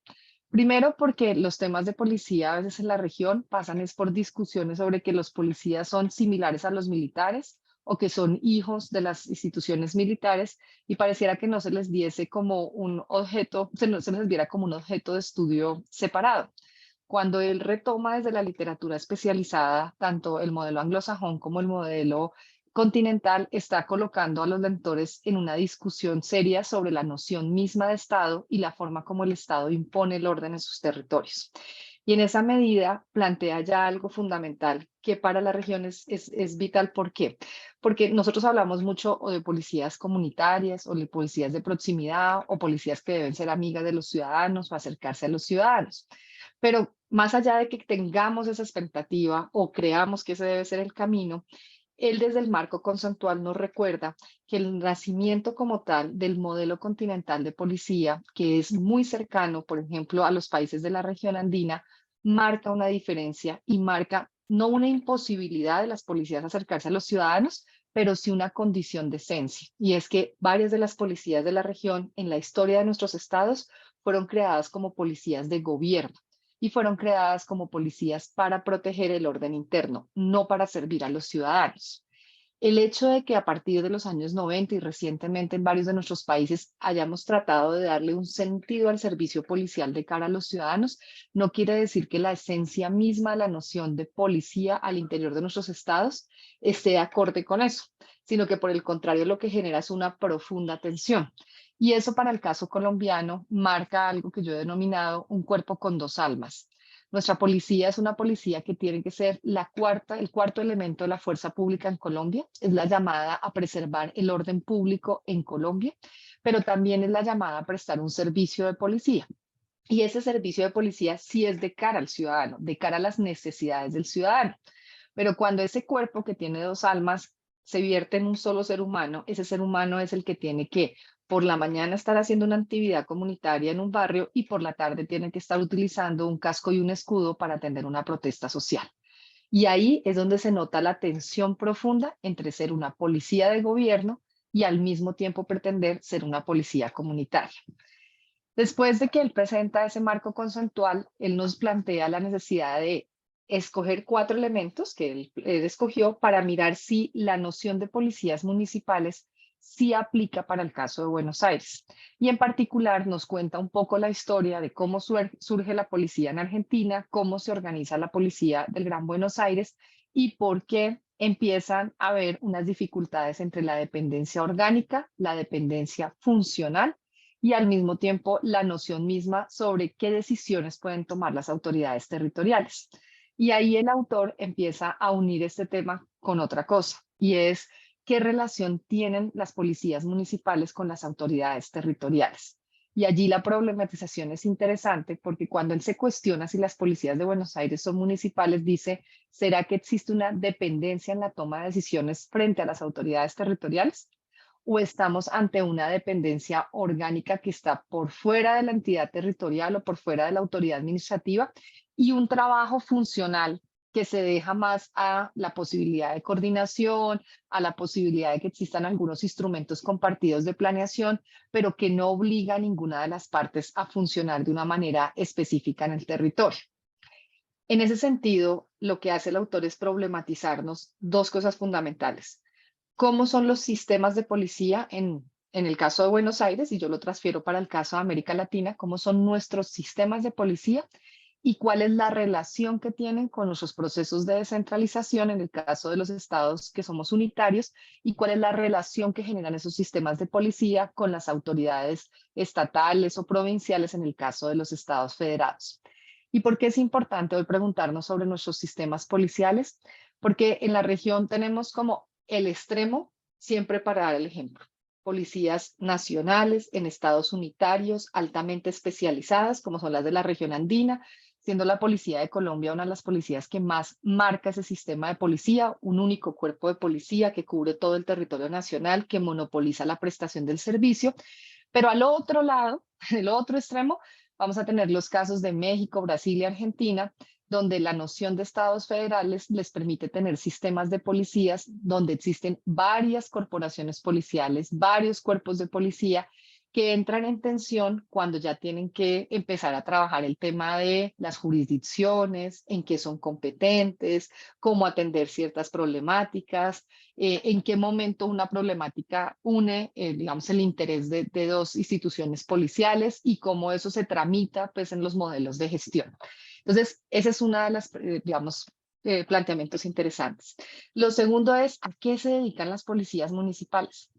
Primero, porque los temas de policía a veces en la región pasan es por discusiones sobre que los policías son similares a los militares o que son hijos de las instituciones militares y pareciera que no se les diese como un objeto, no se les viera como un objeto de estudio separado. Cuando él retoma desde la literatura especializada tanto el modelo anglosajón como el modelo continental, está colocando a los lectores en una discusión seria sobre la noción misma de Estado y la forma como el Estado impone el orden en sus territorios. Y en esa medida plantea ya algo fundamental que para la región es vital. ¿Por qué? Porque nosotros hablamos mucho o de policías comunitarias o de policías de proximidad o policías que deben ser amigas de los ciudadanos o acercarse a los ciudadanos. Pero más allá de que tengamos esa expectativa o creamos que ese debe ser el camino, Él desde el marco conceptual nos recuerda que el nacimiento como tal del modelo continental de policía, que es muy cercano, por ejemplo, a los países de la región andina, marca una diferencia y marca no una imposibilidad de las policías acercarse a los ciudadanos, pero sí una condición de esencia. Y es que varias de las policías de la región en la historia de nuestros estados fueron creadas como policías de gobierno y fueron creadas como policías para proteger el orden interno, no para servir a los ciudadanos. El hecho de que a partir de los años 90 y recientemente en varios de nuestros países hayamos tratado de darle un sentido al servicio policial de cara a los ciudadanos, no quiere decir que la esencia misma de la noción de policía al interior de nuestros estados esté acorde con eso, sino que por el contrario lo que genera es una profunda tensión. Y eso para el caso colombiano marca algo que yo he denominado un cuerpo con dos almas. Nuestra policía es una policía que tiene que ser el cuarto elemento de la fuerza pública en Colombia. Es la llamada a preservar el orden público en Colombia, pero también es la llamada a prestar un servicio de policía. Y ese servicio de policía sí es de cara al ciudadano, de cara a las necesidades del ciudadano. Pero cuando ese cuerpo que tiene dos almas se vierte en un solo ser humano, ese ser humano es el que tiene que por la mañana estar haciendo una actividad comunitaria en un barrio y por la tarde tiene que estar utilizando un casco y un escudo para atender una protesta social. Y ahí es donde se nota la tensión profunda entre ser una policía de gobierno y al mismo tiempo pretender ser una policía comunitaria. Después de que él presenta ese marco conceptual, él nos plantea la necesidad de escoger 4 elementos que él escogió para mirar si la noción de policías municipales sí aplica para el caso de Buenos Aires. Y en particular nos cuenta un poco la historia de cómo surge la policía en Argentina, cómo se organiza la policía del Gran Buenos Aires y por qué empiezan a haber unas dificultades entre la dependencia orgánica, la dependencia funcional y al mismo tiempo la noción misma sobre qué decisiones pueden tomar las autoridades territoriales. Y ahí el autor empieza a unir este tema con otra cosa, y es qué relación tienen las policías municipales con las autoridades territoriales. Y allí la problematización es interesante porque cuando él se cuestiona si las policías de Buenos Aires son municipales, dice, ¿será que existe una dependencia en la toma de decisiones frente a las autoridades territoriales? ¿O estamos ante una dependencia orgánica que está por fuera de la entidad territorial o por fuera de la autoridad administrativa y un trabajo funcional que se deja más a la posibilidad de coordinación, a la posibilidad de que existan algunos instrumentos compartidos de planeación, pero que no obliga a ninguna de las partes a funcionar de una manera específica en el territorio? En ese sentido, lo que hace el autor es problematizarnos 2 cosas fundamentales. Cómo son los sistemas de policía en el caso de Buenos Aires, y yo lo transfiero para el caso de América Latina, cómo son nuestros sistemas de policía y cuál es la relación que tienen con nuestros procesos de descentralización en el caso de los estados que somos unitarios y cuál es la relación que generan esos sistemas de policía con las autoridades estatales o provinciales en el caso de los estados federados. ¿Y por qué es importante hoy preguntarnos sobre nuestros sistemas policiales? Porque en la región tenemos como el extremo, siempre para dar el ejemplo. Policías nacionales en estados unitarios altamente especializadas, como son las de la región andina, siendo la Policía de Colombia una de las policías que más marca ese sistema de policía, un único cuerpo de policía que cubre todo el territorio nacional, que monopoliza la prestación del servicio. Pero al otro lado, el otro extremo, vamos a tener los casos de México, Brasil y Argentina, donde la noción de estados federales les permite tener sistemas de policías donde existen varias corporaciones policiales, varios cuerpos de policía que entran en tensión cuando ya tienen que empezar a trabajar el tema de las jurisdicciones, en qué son competentes, cómo atender ciertas problemáticas, en qué momento una problemática une, digamos, el interés de 2 instituciones policiales y cómo eso se tramita pues, en los modelos de gestión. Entonces, esa es una de las, digamos, planteamientos interesantes. Lo segundo es, ¿a qué se dedican las policías municipales?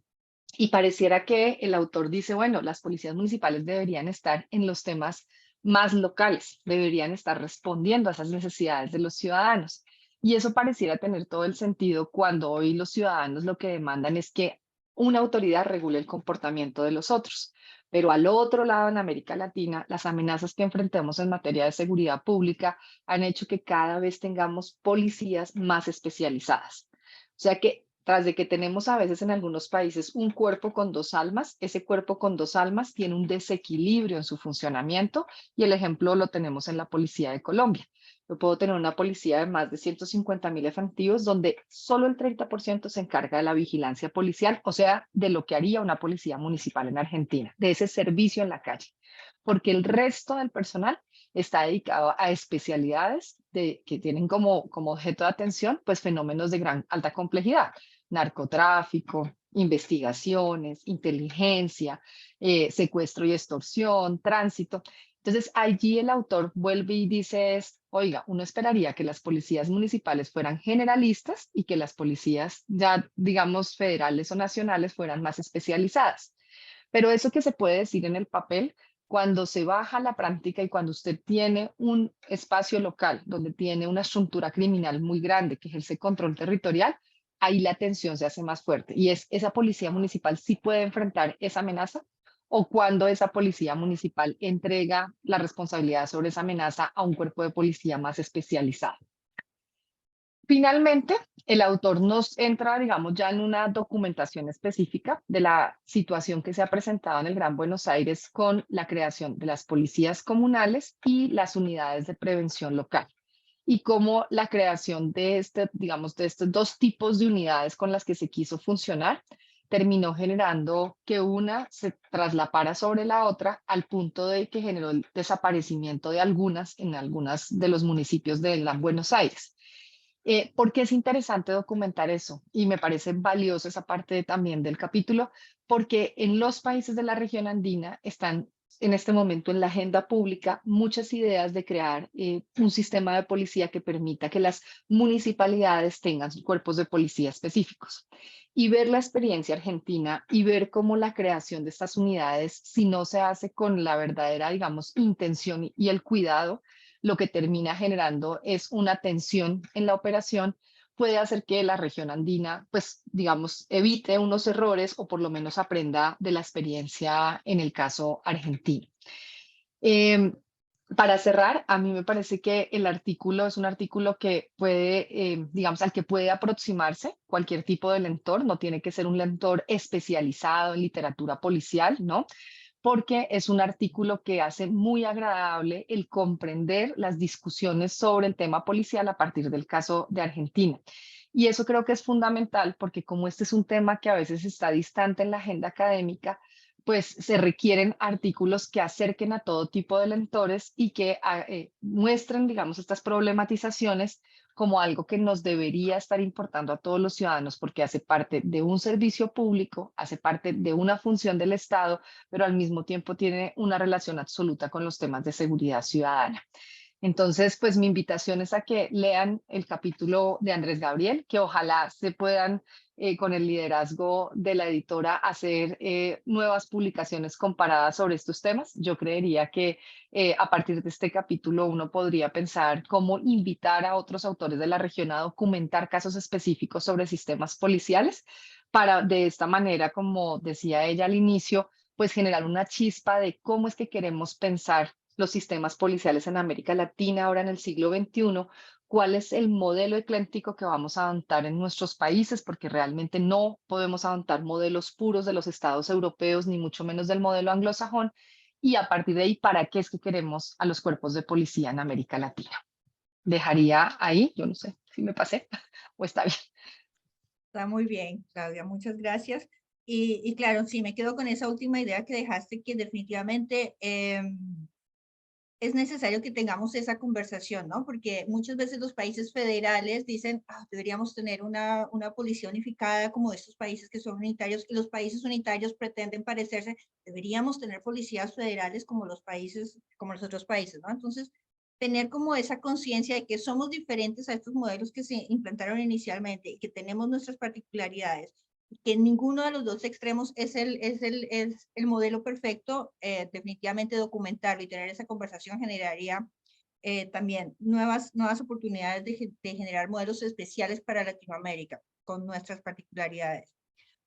Y pareciera que el autor dice, bueno, las policías municipales deberían estar en los temas más locales, deberían estar respondiendo a esas necesidades de los ciudadanos. Y eso pareciera tener todo el sentido cuando hoy los ciudadanos lo que demandan es que una autoridad regule el comportamiento de los otros. Pero al otro lado, en América Latina, las amenazas que enfrentamos en materia de seguridad pública han hecho que cada vez tengamos policías más especializadas. O sea que tras de que tenemos a veces en algunos países un cuerpo con dos almas, ese cuerpo con dos almas tiene un desequilibrio en su funcionamiento y el ejemplo lo tenemos en la Policía de Colombia. Yo puedo tener una policía de más de 150.000 efectivos donde solo el 30% se encarga de la vigilancia policial, o sea, de lo que haría una policía municipal en Argentina, de ese servicio en la calle, porque el resto del personal está dedicado a especialidades que tienen como objeto de atención pues fenómenos de gran alta complejidad, narcotráfico, investigaciones, inteligencia, secuestro y extorsión, tránsito. Entonces allí el autor vuelve y dice, oiga, uno esperaría que las policías municipales fueran generalistas y que las policías ya, digamos, federales o nacionales fueran más especializadas. Pero eso que se puede decir en el papel, cuando se baja la práctica y cuando usted tiene un espacio local donde tiene una estructura criminal muy grande que ejerce control territorial, ahí la tensión se hace más fuerte. Y esa policía municipal sí puede enfrentar esa amenaza o cuando esa policía municipal entrega la responsabilidad sobre esa amenaza a un cuerpo de policía más especializado. Finalmente, el autor nos entra, digamos, ya en una documentación específica de la situación que se ha presentado en el Gran Buenos Aires con la creación de las policías comunales y las unidades de prevención local. Y cómo la creación de digamos, de estos dos tipos de unidades con las que se quiso funcionar terminó generando que una se traslapara sobre la otra al punto de que generó el desaparecimiento de algunas en algunos de los municipios del Gran Buenos Aires. ¿Por qué es interesante documentar eso? Y me parece valioso esa parte también del capítulo, porque en los países de la región andina están en este momento en la agenda pública muchas ideas de crear un sistema de policía que permita que las municipalidades tengan cuerpos de policía específicos. Y ver la experiencia argentina y ver cómo la creación de estas unidades, si no se hace con la verdadera, digamos, intención y el cuidado, lo que termina generando es una tensión en la operación, puede hacer que la región andina, pues, digamos, evite unos errores o por lo menos aprenda de la experiencia en el caso argentino. Para cerrar, a mí me parece que el artículo es un artículo que puede, digamos, al que puede aproximarse cualquier tipo de lector, no tiene que ser un lector especializado en literatura policial, ¿no? Porque es un artículo que hace muy agradable el comprender las discusiones sobre el tema policial a partir del caso de Argentina. Y eso creo que es fundamental porque como este es un tema que a veces está distante en la agenda académica, pues se requieren artículos que acerquen a todo tipo de lectores y que muestren, digamos, estas problematizaciones como algo que nos debería estar importando a todos los ciudadanos porque hace parte de un servicio público, hace parte de una función del Estado, pero al mismo tiempo tiene una relación absoluta con los temas de seguridad ciudadana. Entonces, pues mi invitación es a que lean el capítulo de Andrés Gabriel, que ojalá se puedan, con el liderazgo de la editora, hacer nuevas publicaciones comparadas sobre estos temas. Yo creería que a partir de este capítulo uno podría pensar cómo invitar a otros autores de la región a documentar casos específicos sobre sistemas policiales para de esta manera, como decía ella al inicio, pues generar una chispa de cómo es que queremos pensar los sistemas policiales en América Latina ahora en el siglo XXI, cuál es el modelo ecléctico que vamos a adoptar en nuestros países, porque realmente no podemos adoptar modelos puros de los estados europeos, ni mucho menos del modelo anglosajón, y a partir de ahí, ¿para qué es que queremos a los cuerpos de policía en América Latina? Dejaría ahí, yo no sé si me pasé o está bien. Está muy bien, Claudia, muchas gracias. Y claro, sí, me quedo con esa última idea que dejaste, que definitivamente es necesario que tengamos esa conversación, ¿no? Porque muchas veces los países federales dicen, deberíamos tener una policía unificada como estos países que son unitarios, y los países unitarios pretenden parecerse, deberíamos tener policías federales como los otros países, ¿no? Entonces, tener como esa conciencia de que somos diferentes a estos modelos que se implantaron inicialmente y que tenemos nuestras particularidades, que ninguno de los dos extremos es el modelo perfecto, definitivamente documentarlo y tener esa conversación generaría también nuevas oportunidades de generar modelos especiales para Latinoamérica con nuestras particularidades.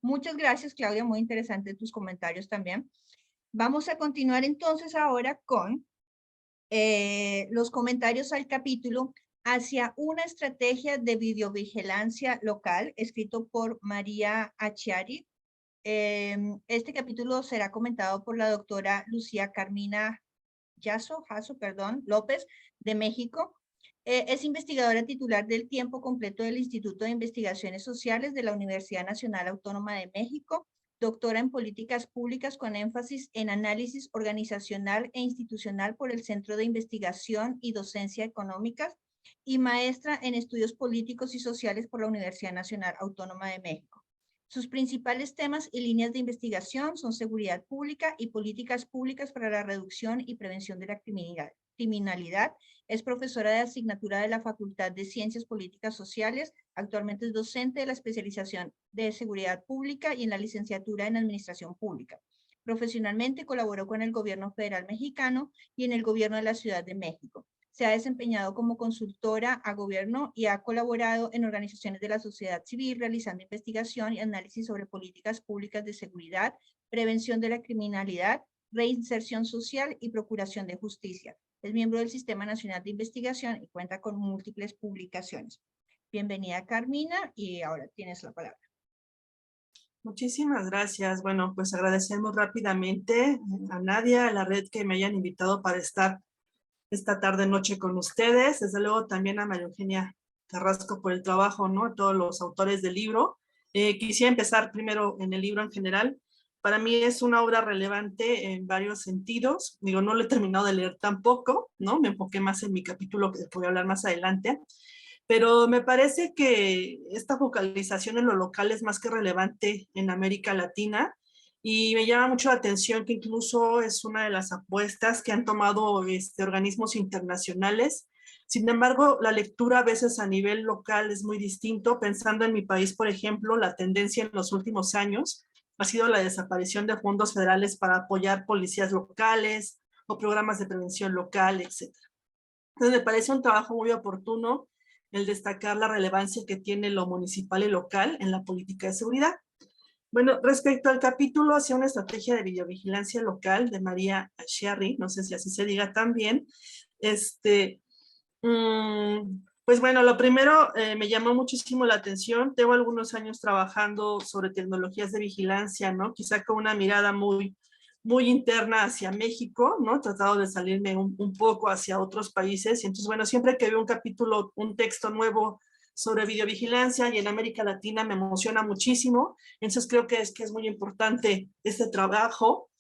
Muchas gracias, Claudia, muy interesantes tus comentarios también. Vamos a continuar entonces ahora con los comentarios al capítulo. hacia una estrategia de videovigilancia local, escrito por María Acciari. Este capítulo será comentado por la doctora Lucía Carmina Jasso, López, de México. Es investigadora titular del tiempo completo del Instituto de Investigaciones Sociales de la Universidad Nacional Autónoma de México, doctora en políticas públicas con énfasis en análisis organizacional e institucional por el Centro de Investigación y Docencia Económicas y maestra en estudios políticos y sociales por la Universidad Nacional Autónoma de México. Sus principales temas y líneas de investigación son seguridad pública y políticas públicas para la reducción y prevención de la criminalidad. Es profesora de asignatura de la Facultad de Ciencias Políticas Sociales. Actualmente es docente de la especialización de Seguridad Pública y en la licenciatura en Administración Pública. Profesionalmente colaboró con el Gobierno Federal Mexicano y en el Gobierno de la Ciudad de México. Se ha desempeñado como consultora a gobierno y ha colaborado en organizaciones de la sociedad civil realizando investigación y análisis sobre políticas públicas de seguridad, prevención de la criminalidad, reinserción social y procuración de justicia. Es miembro del Sistema Nacional de Investigación y cuenta con múltiples publicaciones. Bienvenida, Carmina, y ahora tienes la palabra. Muchísimas gracias. Bueno, pues agradecemos rápidamente a Nadia, a la red que me hayan invitado para estar esta tarde-noche con ustedes. Desde luego también a María Eugenia Carrasco por el trabajo, ¿no? A todos los autores del libro. Quisiera empezar primero en el libro en general. Para mí es una obra relevante en varios sentidos. Digo, no lo he terminado de leer tampoco, ¿no? Me enfoqué más en mi capítulo que voy a hablar más adelante. Pero me parece que esta focalización en lo local es más que relevante en América Latina. Y me llama mucho la atención que incluso es una de las apuestas que han tomado organismos internacionales. Sin embargo, la lectura a veces a nivel local es muy distinto. Pensando en mi país, por ejemplo, la tendencia en los últimos años ha sido la desaparición de fondos federales para apoyar policías locales o programas de prevención local, etc. Entonces me parece un trabajo muy oportuno el destacar la relevancia que tiene lo municipal y local en la política de seguridad. Bueno, respecto al capítulo hacia una estrategia de videovigilancia local de María Acciari, no sé si así se diga también, pues bueno, lo primero me llamó muchísimo la atención. Tengo algunos años trabajando sobre tecnologías de vigilancia, ¿no? Quizá con una mirada muy interna hacia México, ¿no? He tratado de salirme un poco hacia otros países. Y entonces, bueno, siempre que veo un capítulo, un texto nuevo sobre videovigilancia y en América Latina me emociona muchísimo. Entonces creo que es muy importante este trabajo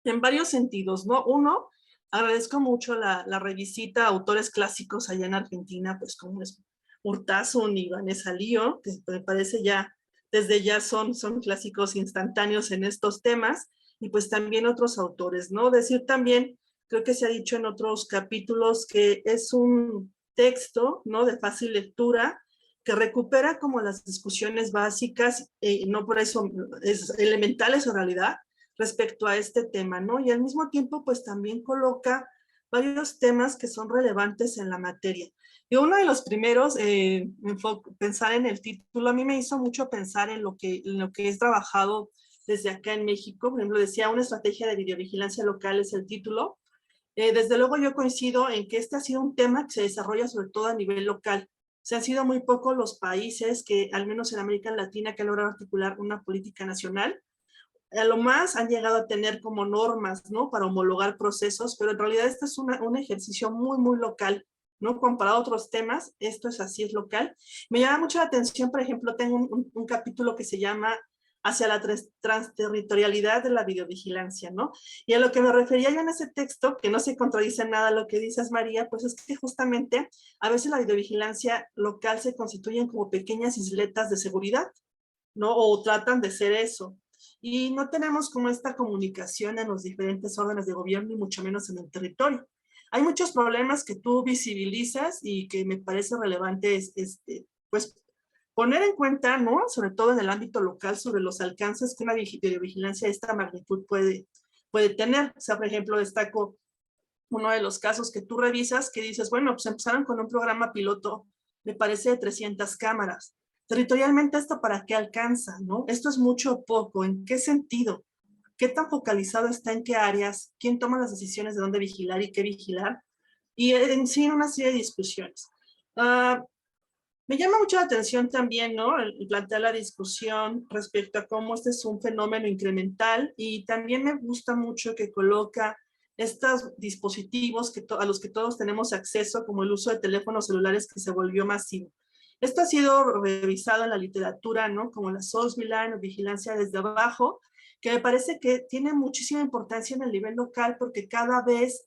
en varios sentidos, ¿no? Uno, agradezco mucho la revisita a autores clásicos allá en Argentina, pues como es Urtasun y Vanessa Lío, que me parece ya, desde ya son clásicos instantáneos en estos temas, y pues también otros autores, ¿no? Decir también, creo que se ha dicho en otros capítulos, que es un texto, ¿no? De fácil lectura, que recupera como las discusiones básicas, no por eso es elementales en realidad, respecto a este tema, ¿no? Y al mismo tiempo, pues también coloca varios temas que son relevantes en la materia. Y uno de los primeros, pensar en el título, a mí me hizo mucho pensar en lo que es trabajado desde acá en México. Por ejemplo, decía, una estrategia de videovigilancia local es el título. Desde luego yo coincido en que este ha sido un tema que se desarrolla sobre todo a nivel local. Se han sido muy pocos los países que, al menos en América Latina, que han logrado articular una política nacional. A lo más han llegado a tener como normas, ¿no? Para homologar procesos, pero en realidad este es un ejercicio muy local, ¿no? Comparado a otros temas, esto es así, es local. Me llama mucho la atención, por ejemplo, tengo un capítulo que se llama Hacia la transterritorialidad de la videovigilancia, ¿no? Y a lo que me refería yo en ese texto, que no se contradice nada lo que dices, María, pues es que justamente a veces la videovigilancia local se constituyen como pequeñas isletas de seguridad, ¿no? O tratan de ser eso. Y no tenemos como esta comunicación en los diferentes órdenes de gobierno y mucho menos en el territorio. Hay muchos problemas que tú visibilizas y que me parece relevante pues poner en cuenta, ¿no? Sobre todo en el ámbito local, sobre los alcances que una videovigilancia de esta magnitud puede tener. O sea, por ejemplo, destaco uno de los casos que tú revisas que dices, bueno, pues empezaron con un programa piloto, me parece, de 300 cámaras. Territorialmente, ¿esto para qué alcanza, no? ¿Esto es mucho o poco? ¿En qué sentido? ¿Qué tan focalizado está en qué áreas? ¿Quién toma las decisiones de dónde vigilar y qué vigilar? Y en sí, una serie de discusiones. Me llama mucho la atención también, ¿no? El plantear la discusión respecto a cómo este es un fenómeno incremental, y también me gusta mucho que coloca estos dispositivos a los que todos tenemos acceso, como el uso de teléfonos celulares, que se volvió masivo. Esto ha sido revisado en la literatura, ¿no? Como la SOS-Milan o vigilancia desde abajo, que me parece que tiene muchísima importancia en el nivel local, porque cada vez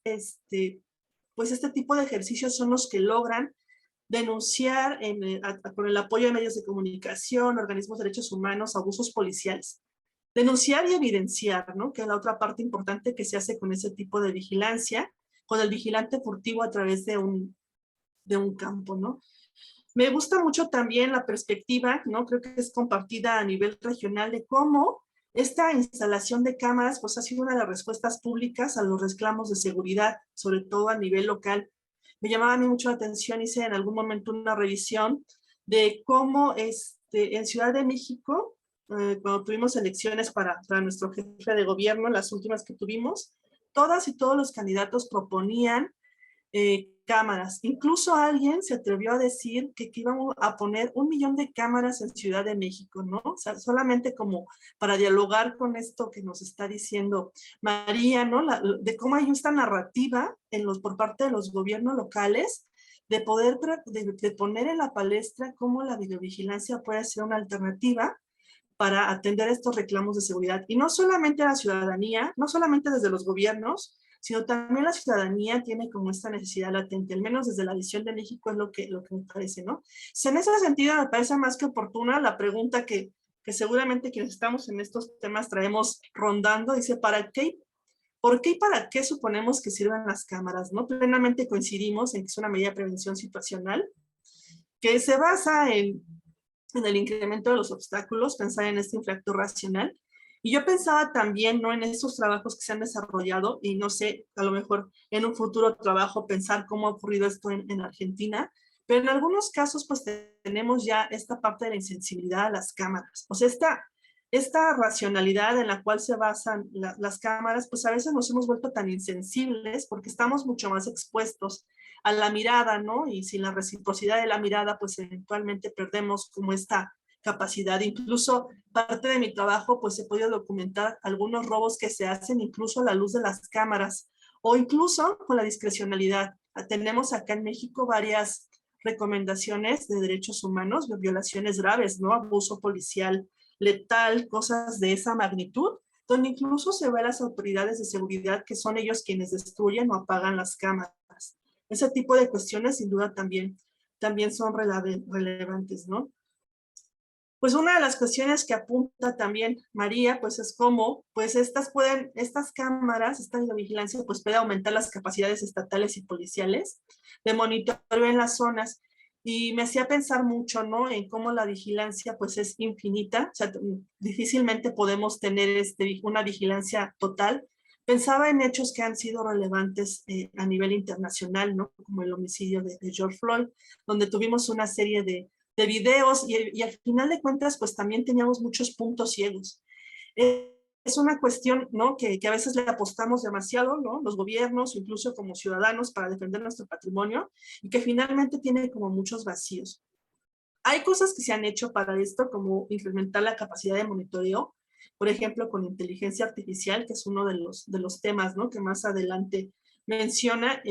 pues este tipo de ejercicios son los que logran denunciar con el apoyo de medios de comunicación, organismos de derechos humanos, abusos policiales. Denunciar y evidenciar, ¿no? Que es la otra parte importante que se hace con ese tipo de vigilancia, con el vigilante furtivo a través de un campo, ¿no? Me gusta mucho también la perspectiva, ¿no? Creo que es compartida a nivel regional, de cómo esta instalación de cámaras pues ha sido una de las respuestas públicas a los reclamos de seguridad, sobre todo a nivel local. Me llamaba a mí mucho la atención, hice en algún momento una revisión de cómo en Ciudad de México, cuando tuvimos elecciones para nuestro jefe de gobierno, las últimas que tuvimos, todas y todos los candidatos proponían cámaras. Incluso alguien se atrevió a decir que íbamos a poner 1 millón de cámaras en Ciudad de México, ¿no? O sea, solamente como para dialogar con esto que nos está diciendo María, ¿no? De cómo hay esta narrativa por parte de los gobiernos locales de poder de poner en la palestra cómo la videovigilancia puede ser una alternativa para atender estos reclamos de seguridad. Y no solamente a la ciudadanía, no solamente desde los gobiernos, sino también la ciudadanía tiene como esta necesidad latente, al menos desde la visión de México es lo que me parece, ¿no? Si en ese sentido me parece más que oportuna la pregunta que seguramente quienes estamos en estos temas traemos rondando, dice, ¿para qué? ¿Por qué y para qué suponemos que sirven las cámaras? ¿No? Plenamente coincidimos en que es una medida de prevención situacional que se basa en el incremento de los obstáculos, pensar en este infractor racional. Y yo pensaba también, ¿no? En estos trabajos que se han desarrollado, y no sé, a lo mejor en un futuro trabajo pensar cómo ha ocurrido esto en Argentina, pero en algunos casos pues tenemos ya esta parte de la insensibilidad a las cámaras. O sea, esta racionalidad en la cual se basan las cámaras, pues a veces nos hemos vuelto tan insensibles porque estamos mucho más expuestos a la mirada, ¿no? Y sin la reciprocidad de la mirada, pues eventualmente perdemos como esta capacidad. Incluso parte de mi trabajo, pues he podido documentar algunos robos que se hacen incluso a la luz de las cámaras o incluso con la discrecionalidad. Tenemos acá en México varias recomendaciones de derechos humanos, de violaciones graves, ¿no? Abuso policial letal, cosas de esa magnitud, donde incluso se ve a las autoridades de seguridad que son ellos quienes destruyen o apagan las cámaras. Ese tipo de cuestiones sin duda también son relevantes, ¿no? Pues una de las cuestiones que apunta también María, pues es cómo, pues estas cámaras, esta videovigilancia, pues puede aumentar las capacidades estatales y policiales de monitoreo en las zonas. Y me hacía pensar mucho, ¿no? En cómo la vigilancia, pues es infinita, o sea, difícilmente podemos tener una vigilancia total. Pensaba en hechos que han sido relevantes a nivel internacional, ¿no? Como el homicidio de George Floyd, donde tuvimos una serie de videos y al final de cuentas pues también teníamos muchos puntos ciegos. Es una cuestión, ¿no? que a veces le apostamos demasiado, ¿no? Los gobiernos, incluso como ciudadanos, para defender nuestro patrimonio y que finalmente tiene como muchos vacíos. Hay cosas que se han hecho para esto, como incrementar la capacidad de monitoreo, por ejemplo, con inteligencia artificial, que es uno de los temas, ¿no? Que más adelante menciona.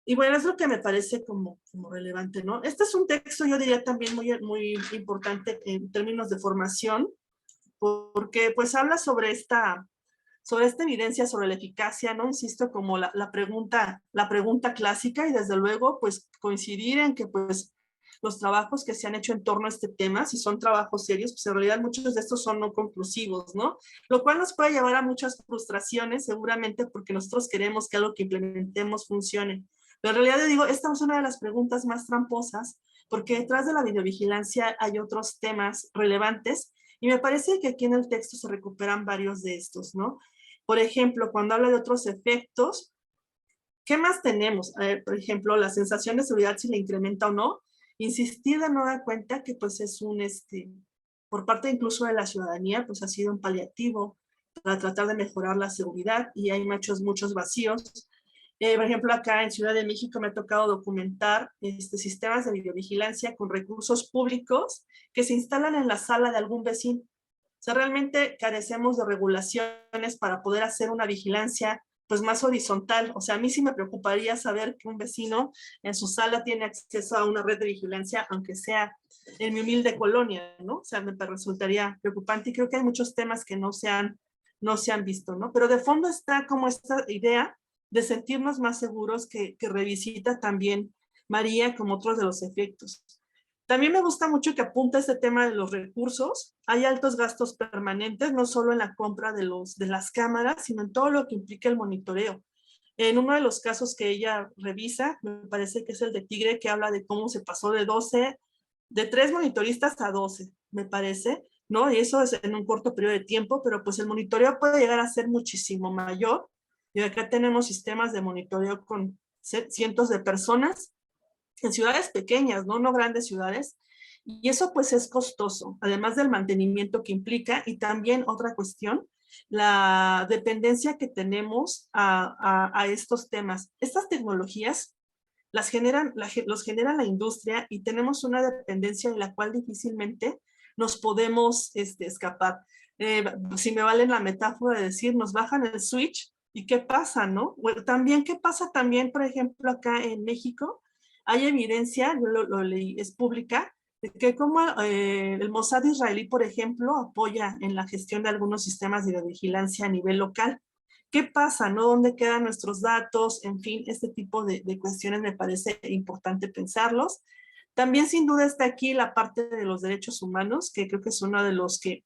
Y bueno, es lo que me parece como relevante, ¿no? Este es un texto, yo diría también muy importante en términos de formación, porque pues habla sobre esta evidencia, sobre la eficacia, ¿no? Insisto, como la pregunta clásica, y desde luego pues coincidir en que pues los trabajos que se han hecho en torno a este tema, si son trabajos serios, pues en realidad muchos de estos son no conclusivos, ¿no? Lo cual nos puede llevar a muchas frustraciones, seguramente porque nosotros queremos que algo que implementemos funcione. Pero en realidad yo digo, esta es una de las preguntas más tramposas, porque detrás de la videovigilancia hay otros temas relevantes, y me parece que aquí en el texto se recuperan varios de estos, ¿no? Por ejemplo, cuando habla de otros efectos, ¿qué más tenemos? Por ejemplo, la sensación de seguridad, si le incrementa o no. Insistir de nueva cuenta que pues es por parte incluso de la ciudadanía, pues ha sido un paliativo para tratar de mejorar la seguridad, y hay muchos vacíos. Por ejemplo, acá en Ciudad de México me ha tocado documentar sistemas de videovigilancia con recursos públicos que se instalan en la sala de algún vecino. O sea, realmente carecemos de regulaciones para poder hacer una vigilancia pues más horizontal. O sea, a mí sí me preocuparía saber que un vecino en su sala tiene acceso a una red de vigilancia, aunque sea en mi humilde colonia, ¿no? O sea, me resultaría preocupante y creo que hay muchos temas que no se han visto, ¿no? Pero de fondo está como esta idea de sentirnos más seguros que revisita también María como otros de los efectos. También me gusta mucho que apunta este tema de los recursos. Hay altos gastos permanentes, no solo en la compra de las cámaras, sino en todo lo que implica el monitoreo. En uno de los casos que ella revisa, me parece que es el de Tigre, que habla de cómo se pasó de 3 monitoristas a 12, me parece, ¿no? Y eso es en un corto periodo de tiempo, pero pues el monitoreo puede llegar a ser muchísimo mayor. Y acá tenemos sistemas de monitoreo con cientos de personas en ciudades pequeñas, ¿no? No grandes ciudades. Y eso pues es costoso, además del mantenimiento que implica. Y también otra cuestión, la dependencia que tenemos a estos temas. Estas tecnologías los genera la industria y tenemos una dependencia de la cual difícilmente nos podemos escapar. Si me vale la metáfora de decir, nos bajan el switch y ¿qué pasa, no? Bueno, también, ¿qué pasa también, por ejemplo, acá en México? Hay evidencia, yo lo leí, es pública, de que como el Mossad israelí, por ejemplo, apoya en la gestión de algunos sistemas de vigilancia a nivel local. ¿Qué pasa, no? ¿Dónde quedan nuestros datos? En fin, este tipo de cuestiones me parece importante pensarlos. También sin duda está aquí la parte de los derechos humanos, que creo que es uno de los que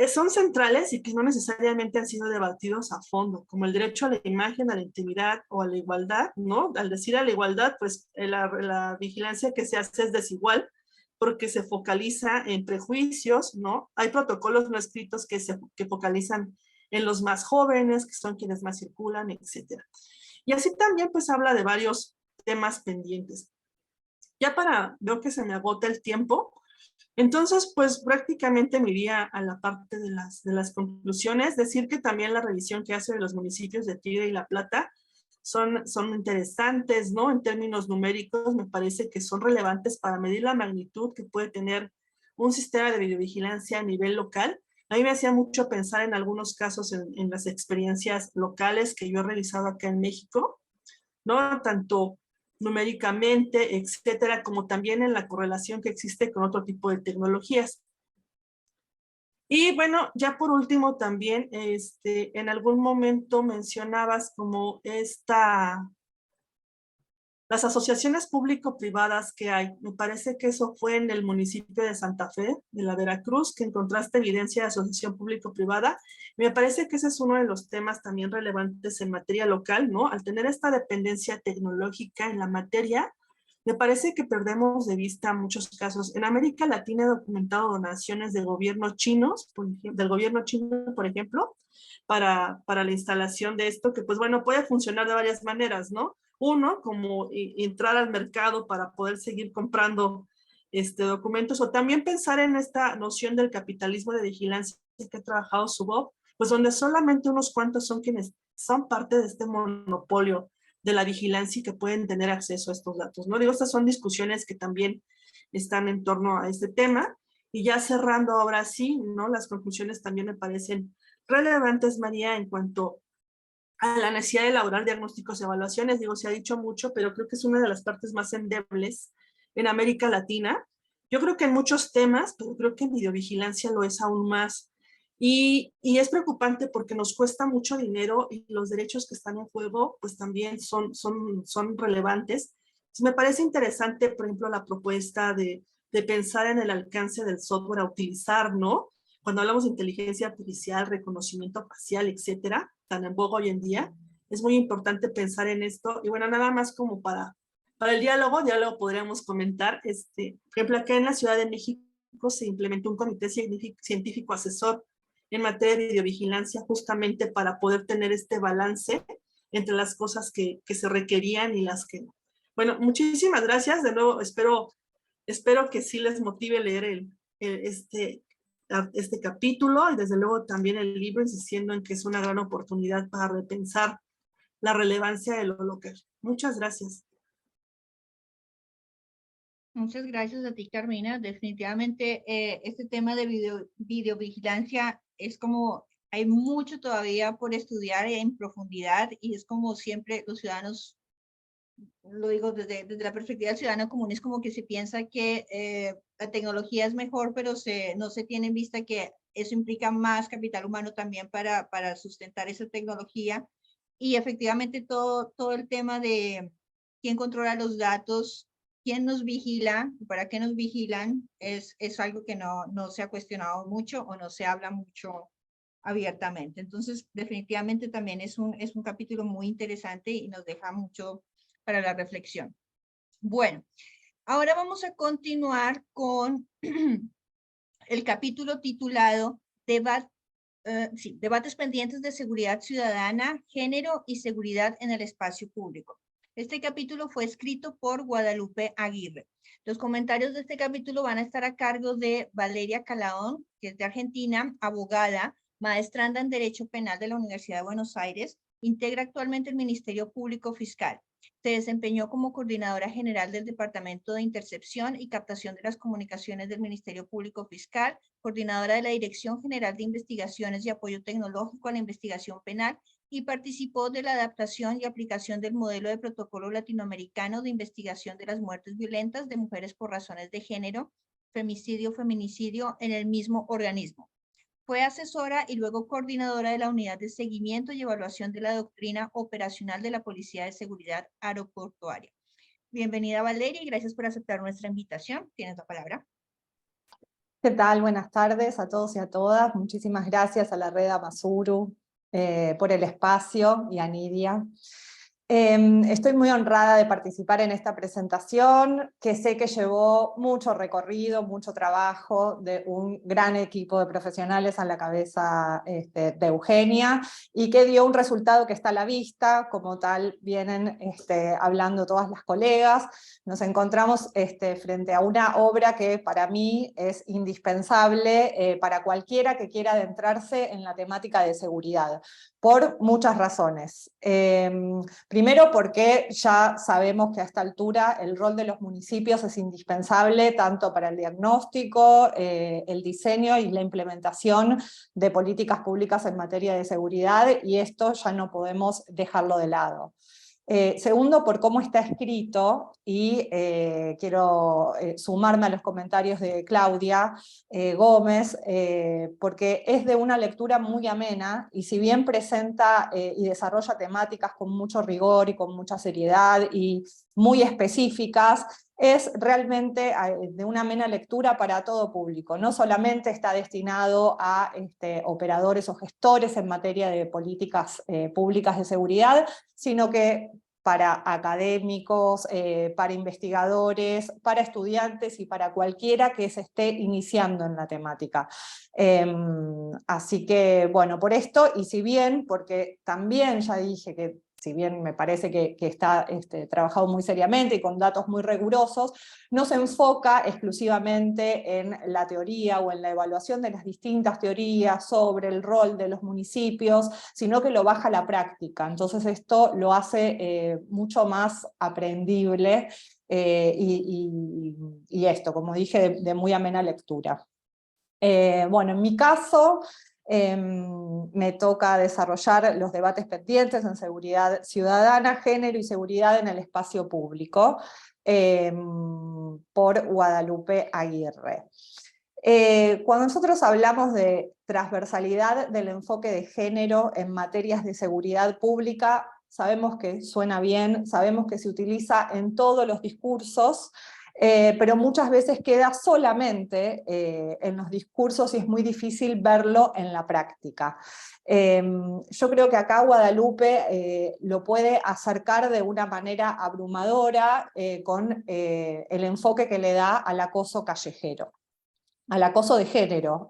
son centrales y que no necesariamente han sido debatidos a fondo, como el derecho a la imagen, a la intimidad o a la igualdad, ¿no? Al decir a la igualdad, pues la vigilancia que se hace es desigual porque se focaliza en prejuicios, ¿no? Hay protocolos no escritos que focalizan en los más jóvenes, que son quienes más circulan, etc. Y así también pues habla de varios temas pendientes. Ya veo que se me agota el tiempo, entonces, pues prácticamente me iría a la parte de las conclusiones, decir que también la revisión que hace de los municipios de Tigre y La Plata son interesantes, ¿no? En términos numéricos, me parece que son relevantes para medir la magnitud que puede tener un sistema de videovigilancia a nivel local. A mí me hacía mucho pensar en algunos casos en las experiencias locales que yo he realizado acá en México, ¿no? Tanto numéricamente, etcétera, como también en la correlación que existe con otro tipo de tecnologías. Y bueno, ya por último también, en algún momento mencionabas como las asociaciones público-privadas que hay. Me parece que eso fue en el municipio de Santa Fe, de la Veracruz, que encontraste evidencia de asociación público-privada. Me parece que ese es uno de los temas también relevantes en materia local, ¿no? Al tener esta dependencia tecnológica en la materia, me parece que perdemos de vista muchos casos. En América Latina he documentado donaciones del gobierno chino, por ejemplo, para la instalación de esto, que pues bueno, puede funcionar de varias maneras, ¿no? Uno, como entrar al mercado para poder seguir comprando documentos, o también pensar en esta noción del capitalismo de vigilancia que ha trabajado Zuboff, pues donde solamente unos cuantos son quienes son parte de este monopolio de la vigilancia y que pueden tener acceso a estos datos, ¿no? Digo, estas son discusiones que también están en torno a este tema. Y ya cerrando ahora sí, ¿no? Las conclusiones también me parecen relevantes, María, en cuanto a la necesidad de elaborar diagnósticos y evaluaciones. Digo, se ha dicho mucho, pero creo que es una de las partes más endebles en América Latina. Yo creo que en muchos temas, pero creo que en videovigilancia lo es aún más. Y es preocupante porque nos cuesta mucho dinero y los derechos que están en juego pues también son relevantes. Entonces, me parece interesante, por ejemplo, la propuesta de pensar en el alcance del software a utilizar, ¿no? Cuando hablamos de inteligencia artificial, reconocimiento facial, etcétera, tan en boga hoy en día, es muy importante pensar en esto. Y bueno, nada más como para el diálogo, ya lo podríamos comentar. Por ejemplo, acá en la Ciudad de México se implementó un comité científico asesor en materia de videovigilancia justamente para poder tener este balance entre las cosas que se requerían y las que no. Bueno, muchísimas gracias. De nuevo, espero que sí les motive leer este capítulo y desde luego también el libro, insistiendo en que es una gran oportunidad para repensar la relevancia de lo local. Muchas gracias. Muchas gracias a ti, Carmina. Definitivamente este tema de videovigilancia es como, hay mucho todavía por estudiar en profundidad y es como siempre los ciudadanos, lo digo desde la perspectiva del ciudadano común, es como que se piensa que la tecnología es mejor, pero no se tiene en vista que eso implica más capital humano también para sustentar esa tecnología. Y efectivamente todo el tema de quién controla los datos, quién nos vigila, para qué nos vigilan, es algo que no se ha cuestionado mucho o no se habla mucho abiertamente. Entonces, definitivamente también es un capítulo muy interesante y nos deja mucho para la reflexión. Bueno, ahora vamos a continuar con el capítulo titulado Debates pendientes de seguridad ciudadana, género y seguridad en el espacio público. Este capítulo fue escrito por Guadalupe Aguirre. Los comentarios de este capítulo van a estar a cargo de Valeria Calaón, que es de Argentina, abogada, maestranda en Derecho Penal de la Universidad de Buenos Aires, integra actualmente el Ministerio Público Fiscal. Se desempeñó como coordinadora general del Departamento de Intercepción y Captación de las Comunicaciones del Ministerio Público Fiscal, coordinadora de la Dirección General de Investigaciones y Apoyo Tecnológico a la Investigación Penal y participó de la adaptación y aplicación del modelo de protocolo latinoamericano de investigación de las muertes violentas de mujeres por razones de género, femicidio, feminicidio en el mismo organismo. Fue asesora y luego coordinadora de la Unidad de Seguimiento y Evaluación de la Doctrina Operacional de la Policía de Seguridad Aeroportuaria. Bienvenida, Valeria, y gracias por aceptar nuestra invitación. Tienes la palabra. ¿Qué tal? Buenas tardes a todos y a todas. Muchísimas gracias a la red Amasuru por el espacio y a Nidia. Estoy muy honrada de participar en esta presentación, que sé que llevó mucho recorrido, mucho trabajo de un gran equipo de profesionales a la cabeza de Eugenia, y que dio un resultado que está a la vista, como tal vienen hablando todas las colegas. Nos encontramos frente a una obra que para mí es indispensable para cualquiera que quiera adentrarse en la temática de seguridad, por muchas razones. Primero porque ya sabemos que a esta altura el rol de los municipios es indispensable tanto para el diagnóstico, el diseño y la implementación de políticas públicas en materia de seguridad, y esto ya no podemos dejarlo de lado. Segundo, por cómo está escrito, y quiero sumarme a los comentarios de Claudia Gómez, porque es de una lectura muy amena, y si bien presenta y desarrolla temáticas con mucho rigor y con mucha seriedad y muy específicas, es realmente de una amena lectura para todo público. No solamente está destinado a operadores o gestores en materia de políticas públicas de seguridad, sino que para académicos, para investigadores, para estudiantes y para cualquiera que se esté iniciando en la temática. Así que, bueno, por esto, y si bien, porque también ya dije que si bien me parece que está trabajado muy seriamente y con datos muy rigurosos, no se enfoca exclusivamente en la teoría o en la evaluación de las distintas teorías sobre el rol de los municipios, sino que lo baja a la práctica. Entonces esto lo hace mucho más aprendible y esto, como dije, de muy amena lectura. Bueno, en mi caso, me toca desarrollar los debates pendientes en seguridad ciudadana, género y seguridad en el espacio público, por Guadalupe Aguirre. Cuando nosotros hablamos de transversalidad del enfoque de género en materias de seguridad pública, sabemos que suena bien, sabemos que se utiliza en todos los discursos, pero muchas veces queda solamente en los discursos y es muy difícil verlo en la práctica. Yo creo que acá Guadalupe lo puede acercar de una manera abrumadora con el enfoque que le da al acoso callejero, al acoso de género.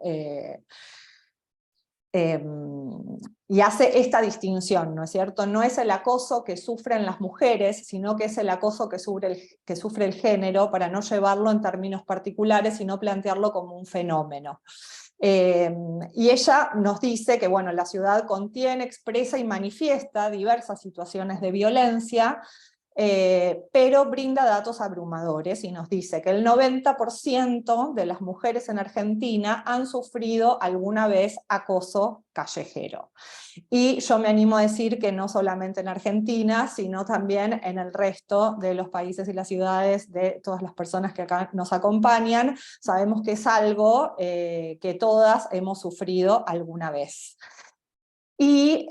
Y hace esta distinción, ¿no es cierto? No es el acoso que sufren las mujeres, sino que es el acoso que sufre el género, para no llevarlo en términos particulares, sino plantearlo como un fenómeno. Y ella nos dice que bueno, la ciudad contiene, expresa y manifiesta diversas situaciones de violencia, pero brinda datos abrumadores y nos dice que el 90% de las mujeres en Argentina han sufrido alguna vez acoso callejero. Y yo me animo a decir que no solamente en Argentina, sino también en el resto de los países y las ciudades de todas las personas que acá nos acompañan, sabemos que es algo que todas hemos sufrido alguna vez. Y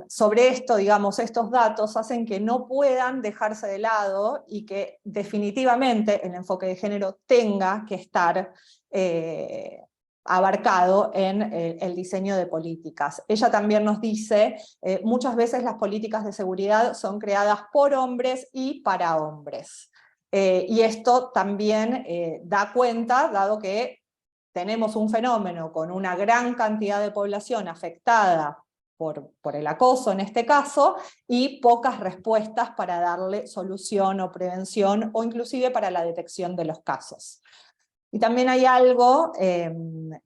sobre esto, digamos, estos datos hacen que no puedan dejarse de lado y que definitivamente el enfoque de género tenga que estar abarcado en el diseño de políticas. Ella también nos dice, muchas veces las políticas de seguridad son creadas por hombres y para hombres. Y esto también da cuenta, dado que tenemos un fenómeno con una gran cantidad de población afectada por el acoso en este caso, y pocas respuestas para darle solución o prevención, o inclusive para la detección de los casos. Y también hay algo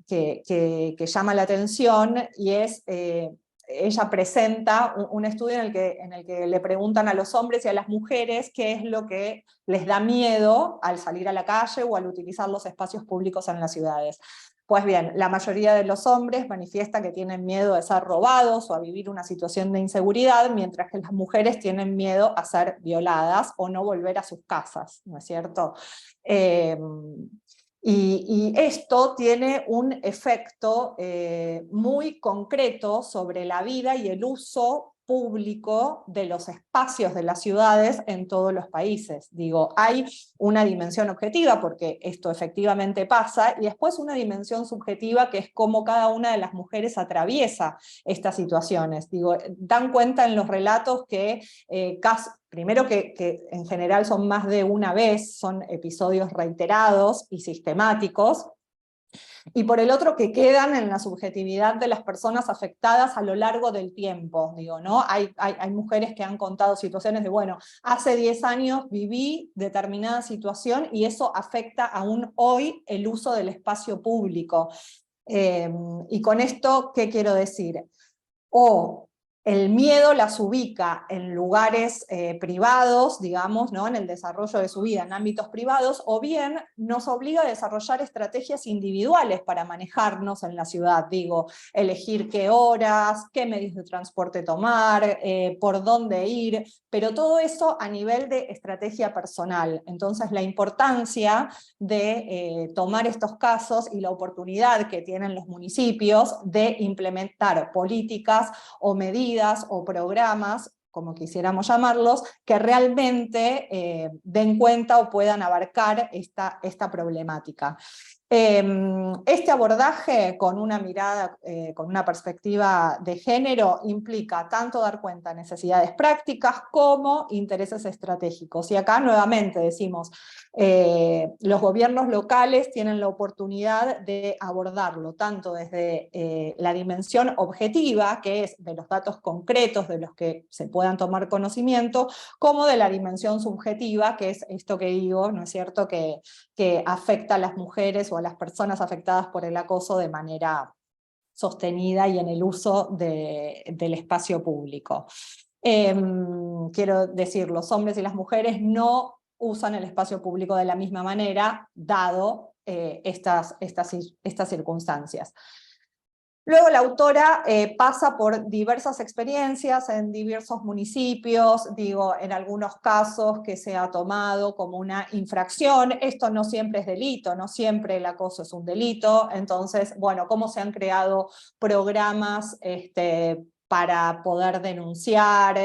que llama la atención, y es, ella presenta un estudio en el que le preguntan a los hombres y a las mujeres qué es lo que les da miedo al salir a la calle o al utilizar los espacios públicos en las ciudades. Pues bien, la mayoría de los hombres manifiesta que tienen miedo de ser robados o a vivir una situación de inseguridad, mientras que las mujeres tienen miedo a ser violadas o no volver a sus casas, ¿no es cierto? Y esto tiene un efecto muy concreto sobre la vida y el uso público de los espacios de las ciudades en todos los países. Digo, hay una dimensión objetiva, porque esto efectivamente pasa, y después una dimensión subjetiva, que es cómo cada una de las mujeres atraviesa estas situaciones. Digo, dan cuenta en los relatos que primero que en general son más de una vez, son episodios reiterados y sistemáticos, y por el otro que quedan en la subjetividad de las personas afectadas a lo largo del tiempo. Digo, ¿no? Hay mujeres que han contado situaciones de, bueno, hace 10 años viví determinada situación y eso afecta aún hoy el uso del espacio público. Y con esto, ¿qué quiero decir? O el miedo las ubica en lugares privados, digamos, ¿no? En el desarrollo de su vida en ámbitos privados, o bien nos obliga a desarrollar estrategias individuales para manejarnos en la ciudad. Digo, elegir qué horas, qué medios de transporte tomar, por dónde ir, pero todo eso a nivel de estrategia personal. Entonces la importancia de tomar estos casos y la oportunidad que tienen los municipios de implementar políticas o medidas o programas, como quisiéramos llamarlos, que realmente den cuenta o puedan abarcar esta problemática. Este abordaje con una mirada, con una perspectiva de género, implica tanto dar cuenta de necesidades prácticas como intereses estratégicos. Y acá nuevamente decimos, los gobiernos locales tienen la oportunidad de abordarlo tanto desde la dimensión objetiva, que es de los datos concretos de los que se puedan tomar conocimiento, como de la dimensión subjetiva, que es esto que digo, ¿no es cierto?, que afecta a las mujeres o a las personas afectadas por el acoso de manera sostenida y en el uso del espacio público. Quiero decir, los hombres y las mujeres no usan el espacio público de la misma manera, dado estas circunstancias. Luego la autora pasa por diversas experiencias en diversos municipios, digo, en algunos casos que se ha tomado como una infracción. Esto no siempre es delito, no siempre el acoso es un delito. Entonces, bueno, cómo se han creado programas para poder denunciar,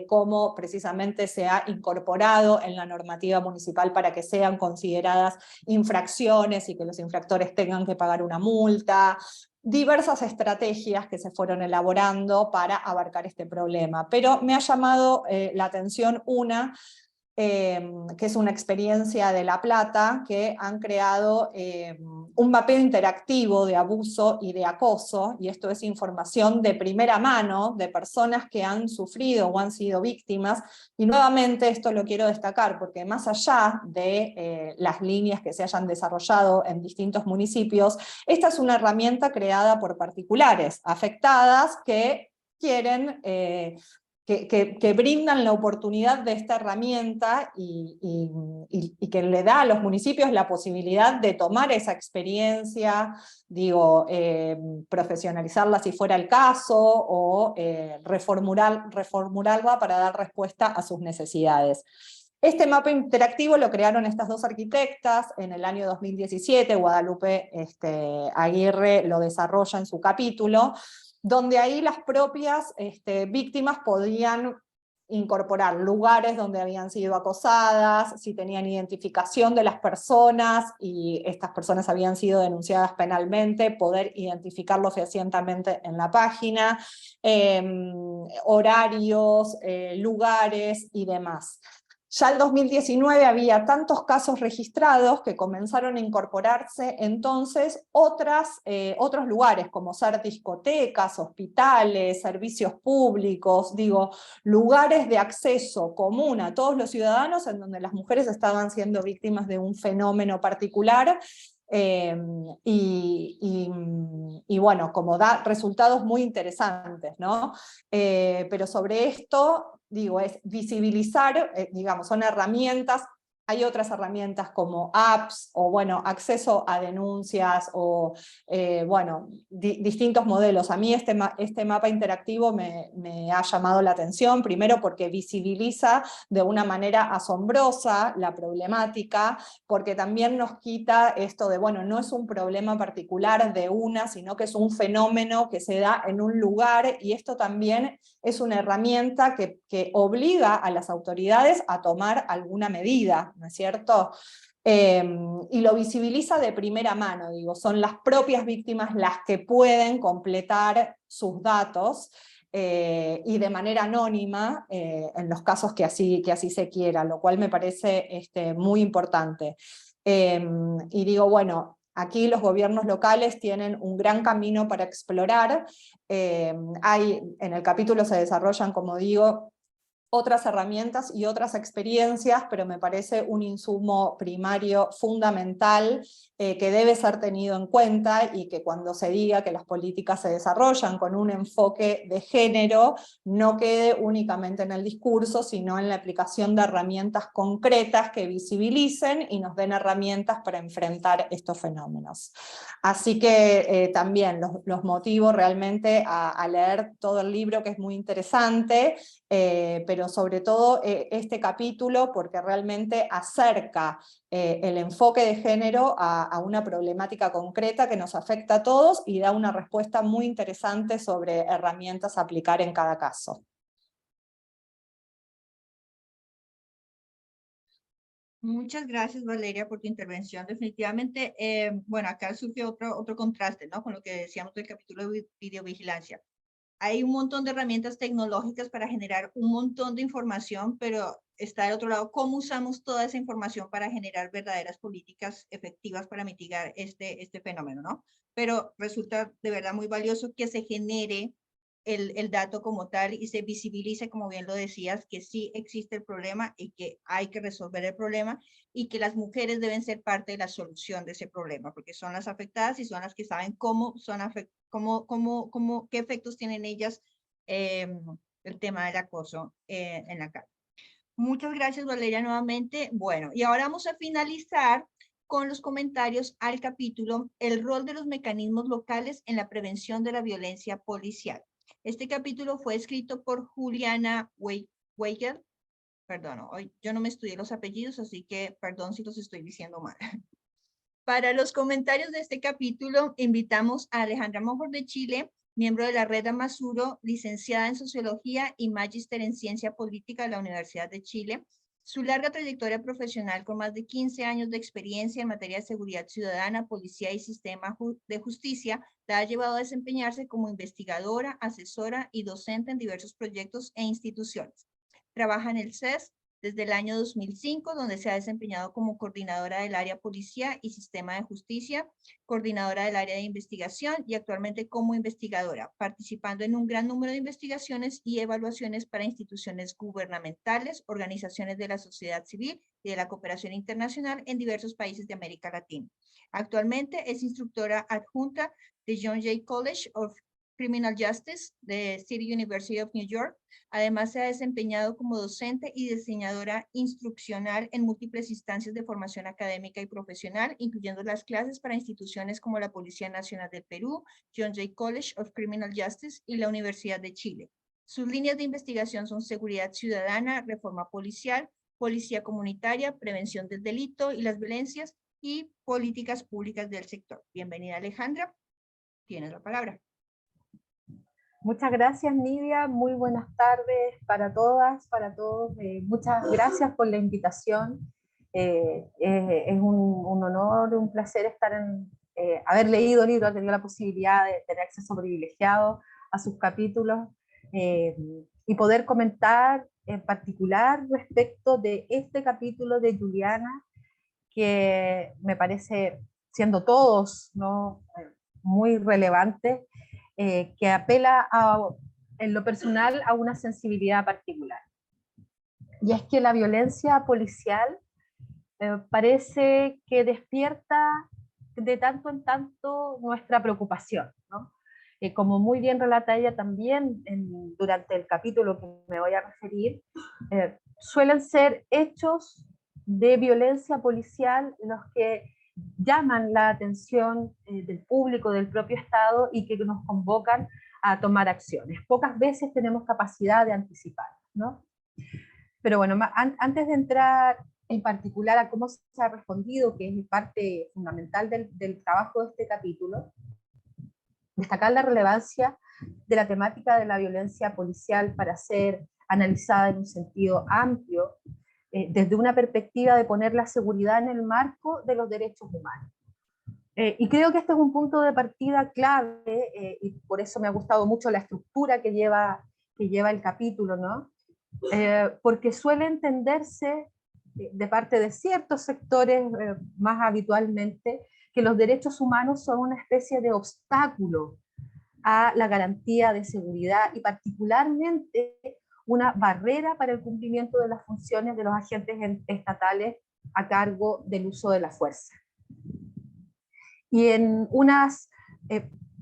cómo precisamente se ha incorporado en la normativa municipal para que sean consideradas infracciones y que los infractores tengan que pagar una multa. Diversas estrategias que se fueron elaborando para abarcar este problema, pero me ha llamado la atención una que es una experiencia de La Plata, que han creado un mapeo interactivo de abuso y de acoso, y esto es información de primera mano de personas que han sufrido o han sido víctimas, y nuevamente esto lo quiero destacar, porque más allá de las líneas que se hayan desarrollado en distintos municipios, esta es una herramienta creada por particulares afectadas que quieren... que brindan la oportunidad de esta herramienta y que le da a los municipios la posibilidad de tomar esa experiencia, digo, profesionalizarla si fuera el caso, o reformularla para dar respuesta a sus necesidades. Este mapa interactivo lo crearon estas dos arquitectas en el año 2017, Guadalupe Aguirre lo desarrolla en su capítulo, donde ahí las propias víctimas podían incorporar lugares donde habían sido acosadas, si tenían identificación de las personas y estas personas habían sido denunciadas penalmente, poder identificarlo fehacientemente en la página, horarios, lugares y demás. Ya el 2019 había tantos casos registrados que comenzaron a incorporarse entonces otros lugares, como ser discotecas, hospitales, servicios públicos, digo, lugares de acceso común a todos los ciudadanos en donde las mujeres estaban siendo víctimas de un fenómeno particular. Y bueno, como da resultados muy interesantes, ¿no? Pero sobre esto, digo, es visibilizar, digamos, son herramientas. Hay otras herramientas como apps, o bueno, acceso a denuncias, o bueno, distintos modelos. A mí este mapa interactivo me ha llamado la atención, primero porque visibiliza de una manera asombrosa la problemática, porque también nos quita esto de, bueno, no es un problema particular de una, sino que es un fenómeno que se da en un lugar, y esto también es una herramienta que obliga a las autoridades a tomar alguna medida, ¿no es cierto? Y lo visibiliza de primera mano, digo, son las propias víctimas las que pueden completar sus datos, y de manera anónima, en los casos que así se quiera, lo cual me parece muy importante. Y digo, bueno, aquí los gobiernos locales tienen un gran camino para explorar. En el capítulo se desarrollan, como digo, otras herramientas y otras experiencias, pero me parece un insumo primario fundamental que debe ser tenido en cuenta, y que cuando se diga que las políticas se desarrollan con un enfoque de género, no quede únicamente en el discurso, sino en la aplicación de herramientas concretas que visibilicen y nos den herramientas para enfrentar estos fenómenos. Así que también los motivo realmente a leer todo el libro, que es muy interesante, pero sobre todo este capítulo, porque realmente acerca el enfoque de género a una problemática concreta que nos afecta a todos, y da una respuesta muy interesante sobre herramientas a aplicar en cada caso. Muchas gracias, Valeria, por tu intervención. Definitivamente, bueno, acá surgió otro contraste, ¿no? Con lo que decíamos del capítulo de videovigilancia. Hay un montón de herramientas tecnológicas para generar un montón de información, pero está del otro lado cómo usamos toda esa información para generar verdaderas políticas efectivas para mitigar este fenómeno, ¿no? Pero resulta de verdad muy valioso que se genere el dato como tal y se visibilice, como bien lo decías, que sí existe el problema y que hay que resolver el problema, y que las mujeres deben ser parte de la solución de ese problema, porque son las afectadas y son las que saben cómo son qué efectos tienen ellas el tema del acoso en la calle. Muchas gracias, Valeria, nuevamente. Bueno, y ahora vamos a finalizar con los comentarios al capítulo El rol de los mecanismos locales en la prevención de la violencia policial. Este capítulo fue escrito por Juliana Weigel. Perdón, hoy yo no me estudié los apellidos, así que perdón si los estoy diciendo mal. Para los comentarios de este capítulo, invitamos a Alejandra Monfort de Chile, miembro de la Red Amasuro, licenciada en Sociología y Magíster en Ciencia Política de la Universidad de Chile. Su larga trayectoria profesional, con más de 15 años de experiencia en materia de seguridad ciudadana, policía y sistema de justicia, la ha llevado a desempeñarse como investigadora, asesora y docente en diversos proyectos e instituciones. Trabaja en el CES, desde el año 2005, donde se ha desempeñado como coordinadora del área Policía y Sistema de Justicia, coordinadora del área de investigación y actualmente como investigadora, participando en un gran número de investigaciones y evaluaciones para instituciones gubernamentales, organizaciones de la sociedad civil y de la cooperación internacional en diversos países de América Latina. Actualmente es instructora adjunta de John Jay College of Criminal Justice de City University of New York. Además, se ha desempeñado como docente y diseñadora instruccional en múltiples instancias de formación académica y profesional, incluyendo las clases para instituciones como la Policía Nacional del Perú, John Jay College of Criminal Justice y la Universidad de Chile. Sus líneas de investigación son seguridad ciudadana, reforma policial, policía comunitaria, prevención del delito y las violencias y políticas públicas del sector. Bienvenida, Alejandra. Tienes la palabra. Muchas gracias, Nidia. Muy buenas tardes para todas, para todos. Muchas gracias por la invitación. Es un honor, un placer estar haber leído el libro, haber tenido la posibilidad de tener acceso privilegiado a sus capítulos y poder comentar en particular respecto de este capítulo de Juliana, que me parece, siendo todos, ¿no?, muy relevantes, que apela en lo personal a una sensibilidad particular. Y es que la violencia policial parece que despierta de tanto en tanto nuestra preocupación, ¿no? Como muy bien relata ella también durante el capítulo que me voy a referir, suelen ser hechos de violencia policial los que llaman la atención del público, del propio Estado, y que nos convocan a tomar acciones. Pocas veces tenemos capacidad de anticipar, ¿no? Pero bueno, antes de entrar en particular a cómo se ha respondido, que es parte fundamental del trabajo de este capítulo, destacar la relevancia de la temática de la violencia policial para ser analizada en un sentido amplio, desde una perspectiva de poner la seguridad en el marco de los derechos humanos. Y creo que este es un punto de partida clave, y por eso me ha gustado mucho la estructura que lleva el capítulo, ¿no? Porque suele entenderse de parte de ciertos sectores más habitualmente que los derechos humanos son una especie de obstáculo a la garantía de seguridad y particularmente una barrera para el cumplimiento de las funciones de los agentes estatales a cargo del uso de la fuerza. Y en unas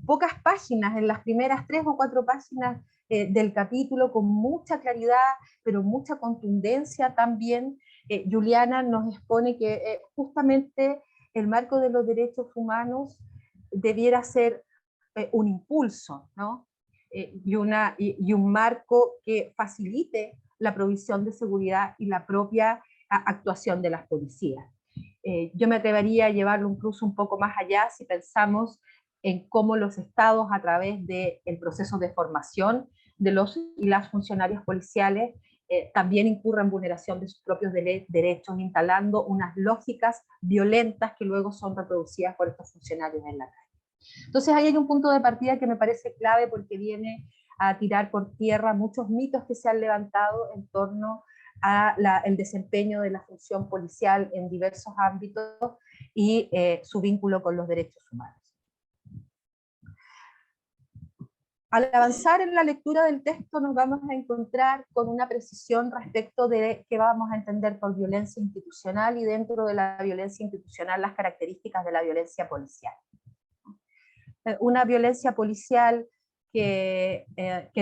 pocas páginas, en las primeras 3 o 4 páginas del capítulo, con mucha claridad, pero mucha contundencia también, Juliana nos expone que justamente el marco de los derechos humanos debiera ser un impulso, ¿no? Y un marco que facilite la provisión de seguridad y la propia actuación de las policías. Yo me atrevería a llevarlo incluso un poco más allá si pensamos en cómo los estados, a través del proceso de formación de los y las funcionarios policiales, también incurren en vulneración de sus propios derechos, instalando unas lógicas violentas que luego son reproducidas por estos funcionarios en la calle. Entonces ahí hay un punto de partida que me parece clave, porque viene a tirar por tierra muchos mitos que se han levantado en torno al desempeño de la función policial en diversos ámbitos y su vínculo con los derechos humanos. Al avanzar en la lectura del texto nos vamos a encontrar con una precisión respecto de qué vamos a entender por violencia institucional, y dentro de la violencia institucional las características de la violencia policial. Una violencia policial que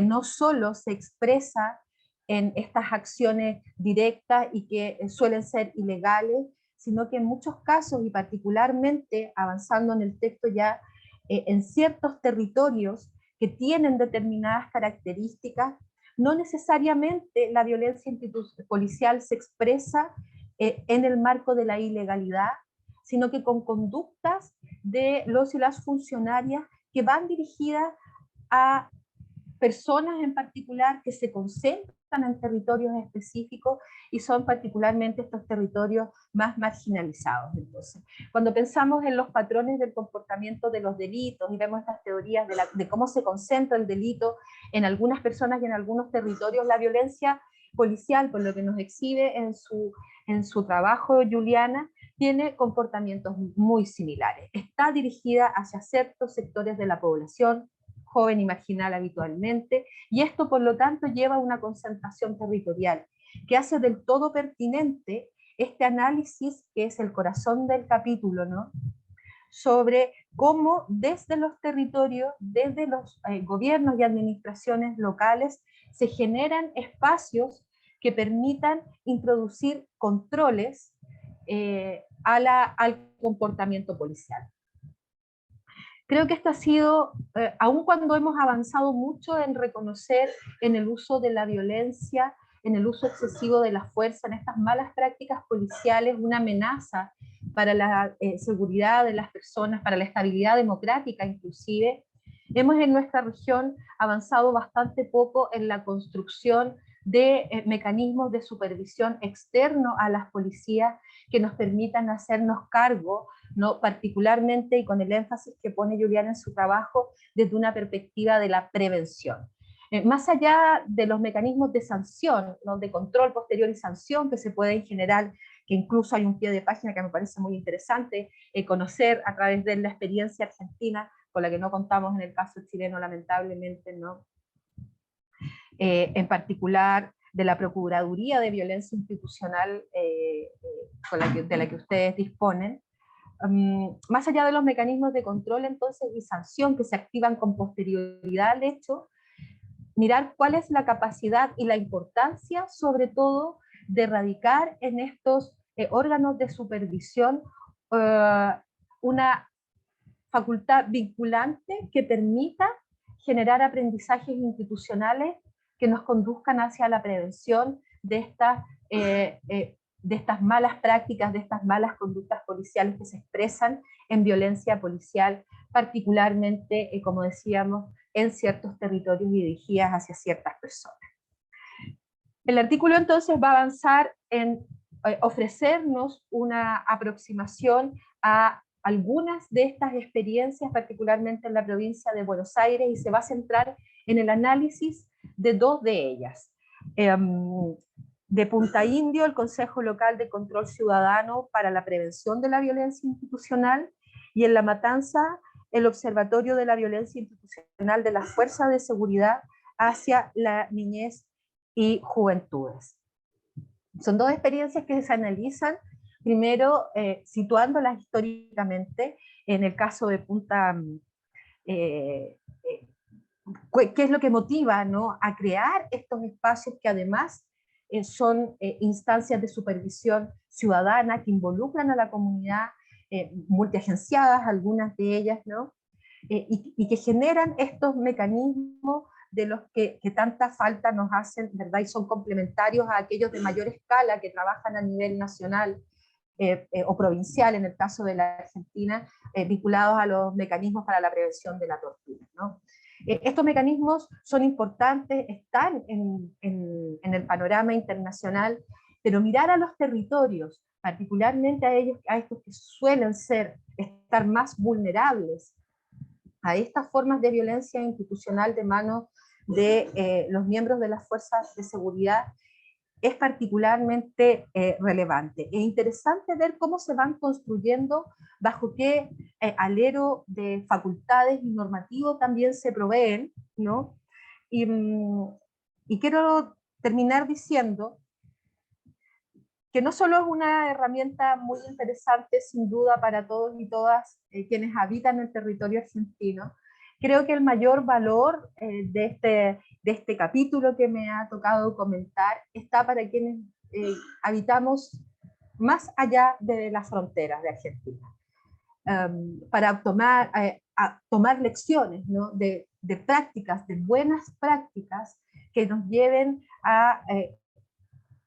no solo se expresa en estas acciones directas y que suelen ser ilegales, sino que en muchos casos, y particularmente avanzando en el texto ya, en ciertos territorios que tienen determinadas características, no necesariamente la violencia policial se expresa en el marco de la ilegalidad, sino que con conductas de los y las funcionarias que van dirigidas a personas en particular que se concentran en territorios específicos y son particularmente estos territorios más marginalizados. Entonces, cuando pensamos en los patrones del comportamiento de los delitos y vemos estas teorías de cómo se concentra el delito en algunas personas y en algunos territorios, la violencia policial, por lo que nos exhibe en su trabajo, Juliana, tiene comportamientos muy similares. Está dirigida hacia ciertos sectores de la población, joven y marginal habitualmente, y esto por lo tanto lleva a una concentración territorial que hace del todo pertinente este análisis, que es el corazón del capítulo, ¿no?, sobre cómo desde los territorios, desde los gobiernos y administraciones locales, se generan espacios que permitan introducir controles al comportamiento policial. Creo que esto ha sido, aun cuando hemos avanzado mucho en reconocer en el uso de la violencia, en el uso excesivo de la fuerza, en estas malas prácticas policiales, una amenaza para la seguridad de las personas, para la estabilidad democrática inclusive, hemos en nuestra región avanzado bastante poco en la construcción de mecanismos de supervisión externo a las policías que nos permitan hacernos cargo, ¿no?, particularmente y con el énfasis que pone Juliana en su trabajo, desde una perspectiva de la prevención. Más allá de los mecanismos de sanción, ¿no?, de control posterior y sanción que se pueden generar, que incluso hay un pie de página que me parece muy interesante conocer a través de la experiencia argentina, con la que no contamos en el caso chileno lamentablemente, ¿no?, en particular de la Procuraduría de Violencia Institucional de la que ustedes disponen. Más allá de los mecanismos de control entonces y sanción que se activan con posterioridad al hecho, mirar cuál es la capacidad y la importancia sobre todo de erradicar en estos órganos de supervisión una facultad vinculante que permita generar aprendizajes institucionales que nos conduzcan hacia la prevención de estas malas prácticas, de estas malas conductas policiales que se expresan en violencia policial, particularmente, como decíamos, en ciertos territorios y dirigidas hacia ciertas personas. El artículo entonces va a avanzar en ofrecernos una aproximación a algunas de estas experiencias, particularmente en la provincia de Buenos Aires, y se va a centrar en el análisis de dos de ellas. De Punta Indio, el Consejo Local de Control Ciudadano para la Prevención de la Violencia Institucional, y en La Matanza, el Observatorio de la Violencia Institucional de las Fuerzas de Seguridad hacia la niñez y juventudes. Son dos experiencias que se analizan, primero situándolas históricamente, en el caso de Punta, qué es lo que motiva, ¿no?, a crear estos espacios que además son instancias de supervisión ciudadana que involucran a la comunidad, multiagenciadas, algunas de ellas, ¿no?, y que generan estos mecanismos de los que tanta falta nos hacen, ¿verdad?, y son complementarios a aquellos de mayor escala que trabajan a nivel nacional o provincial, en el caso de la Argentina, vinculados a los mecanismos para la prevención de la tortura, ¿no? Estos mecanismos son importantes, están en el panorama internacional, pero mirar a los territorios, particularmente a estos que suelen estar más vulnerables a estas formas de violencia institucional de manos de los miembros de las fuerzas de seguridad, es particularmente relevante. Es interesante ver cómo se van construyendo, bajo qué alero de facultades y normativos también se proveen, ¿no? Y quiero terminar diciendo que no solo es una herramienta muy interesante, sin duda, para todos y todas quienes habitan el territorio argentino. Creo que el mayor valor de este capítulo que me ha tocado comentar está para quienes habitamos más allá de las fronteras de Argentina, para tomar lecciones, ¿no?, de prácticas, de buenas prácticas que nos lleven a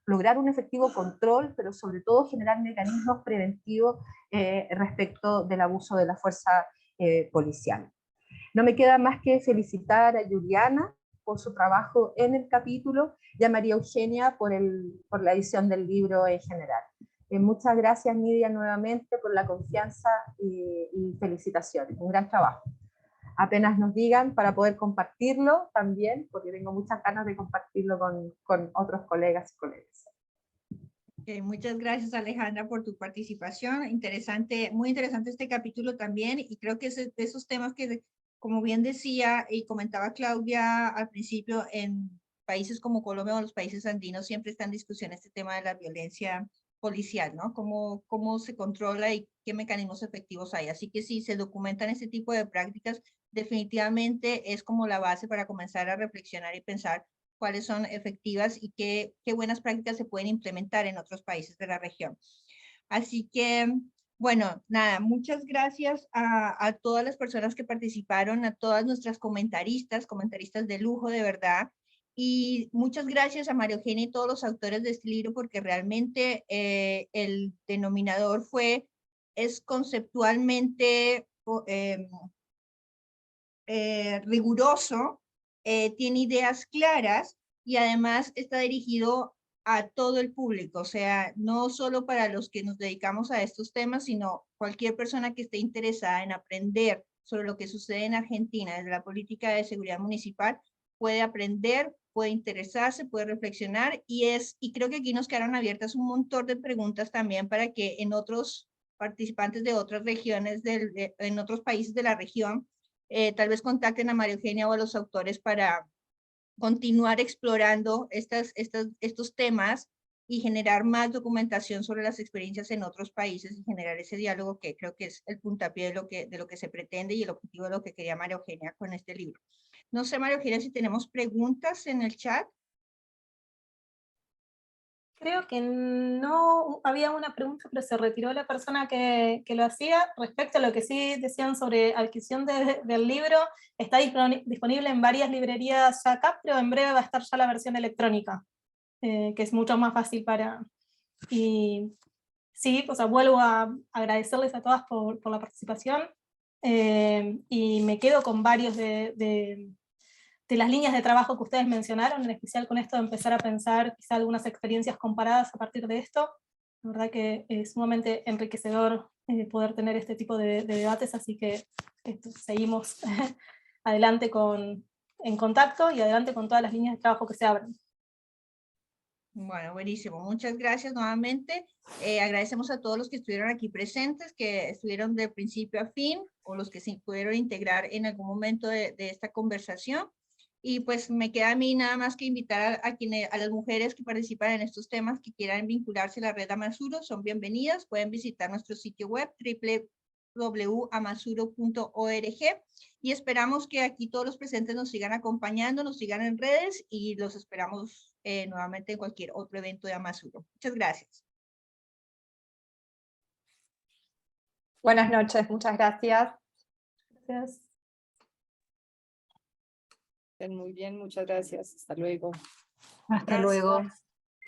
lograr un efectivo control, pero sobre todo generar mecanismos preventivos respecto del abuso de la fuerza policial. No me queda más que felicitar a Juliana por su trabajo en el capítulo y a María Eugenia por la edición del libro en general. Muchas gracias, Nidia, nuevamente por la confianza y felicitaciones. Un gran trabajo. apenas nos digan para poder compartirlo también, porque tengo muchas ganas de compartirlo con otros colegas y colegas. Muchas gracias, Alejandra, por tu participación. Interesante, muy interesante este capítulo también, y creo que es de esos temas que, como bien decía y comentaba Claudia al principio, en países como Colombia o los países andinos siempre está en discusión este tema de la violencia policial, ¿no? Cómo se controla y qué mecanismos efectivos hay. Así que si se documentan este tipo de prácticas, definitivamente es como la base para comenzar a reflexionar y pensar cuáles son efectivas y qué buenas prácticas se pueden implementar en otros países de la región. Así que, bueno, nada, muchas gracias a todas las personas que participaron, a todas nuestras comentaristas de lujo, de verdad. Y muchas gracias a María Eugenia y todos los autores de este libro, porque realmente el denominador es conceptualmente riguroso, tiene ideas claras y además está dirigido a todo el público, o sea, no solo para los que nos dedicamos a estos temas, sino cualquier persona que esté interesada en aprender sobre lo que sucede en Argentina desde la política de seguridad municipal, puede aprender, puede interesarse, puede reflexionar y creo que aquí nos quedaron abiertas un montón de preguntas también para que en otros participantes de otras regiones, en otros países de la región, tal vez contacten a María Eugenia o a los autores para continuar explorando estos temas y generar más documentación sobre las experiencias en otros países y generar ese diálogo que creo que es el puntapié de lo que se pretende y el objetivo de lo que quería María Eugenia con este libro. No sé, María Eugenia, si tenemos preguntas en el chat. Creo que no había una pregunta, pero se retiró la persona que lo hacía. Respecto a lo que sí decían sobre adquisición del libro, está disponible en varias librerías ya acá, pero en breve va a estar ya la versión electrónica, que es mucho más fácil para... Y sí, o sea, vuelvo a agradecerles a todas por la participación, y me quedo con varios de las líneas de trabajo que ustedes mencionaron, en especial con esto de empezar a pensar quizá algunas experiencias comparadas a partir de esto. La verdad que es sumamente enriquecedor poder tener este tipo de debates, así que seguimos adelante en contacto y adelante con todas las líneas de trabajo que se abren. Bueno, buenísimo. Muchas gracias nuevamente. Agradecemos a todos los que estuvieron aquí presentes, que estuvieron de principio a fin, o los que se pudieron integrar en algún momento de esta conversación. Y pues me queda a mí nada más que invitar a las mujeres que participan en estos temas, que quieran vincularse a la red Amasuro, son bienvenidas. Pueden visitar nuestro sitio web www.amasuro.org y esperamos que aquí todos los presentes nos sigan acompañando, nos sigan en redes y los esperamos nuevamente en cualquier otro evento de Amasuro. Muchas gracias. Buenas noches, muchas gracias. Gracias. Muy bien, muchas gracias. Hasta luego. Hasta luego.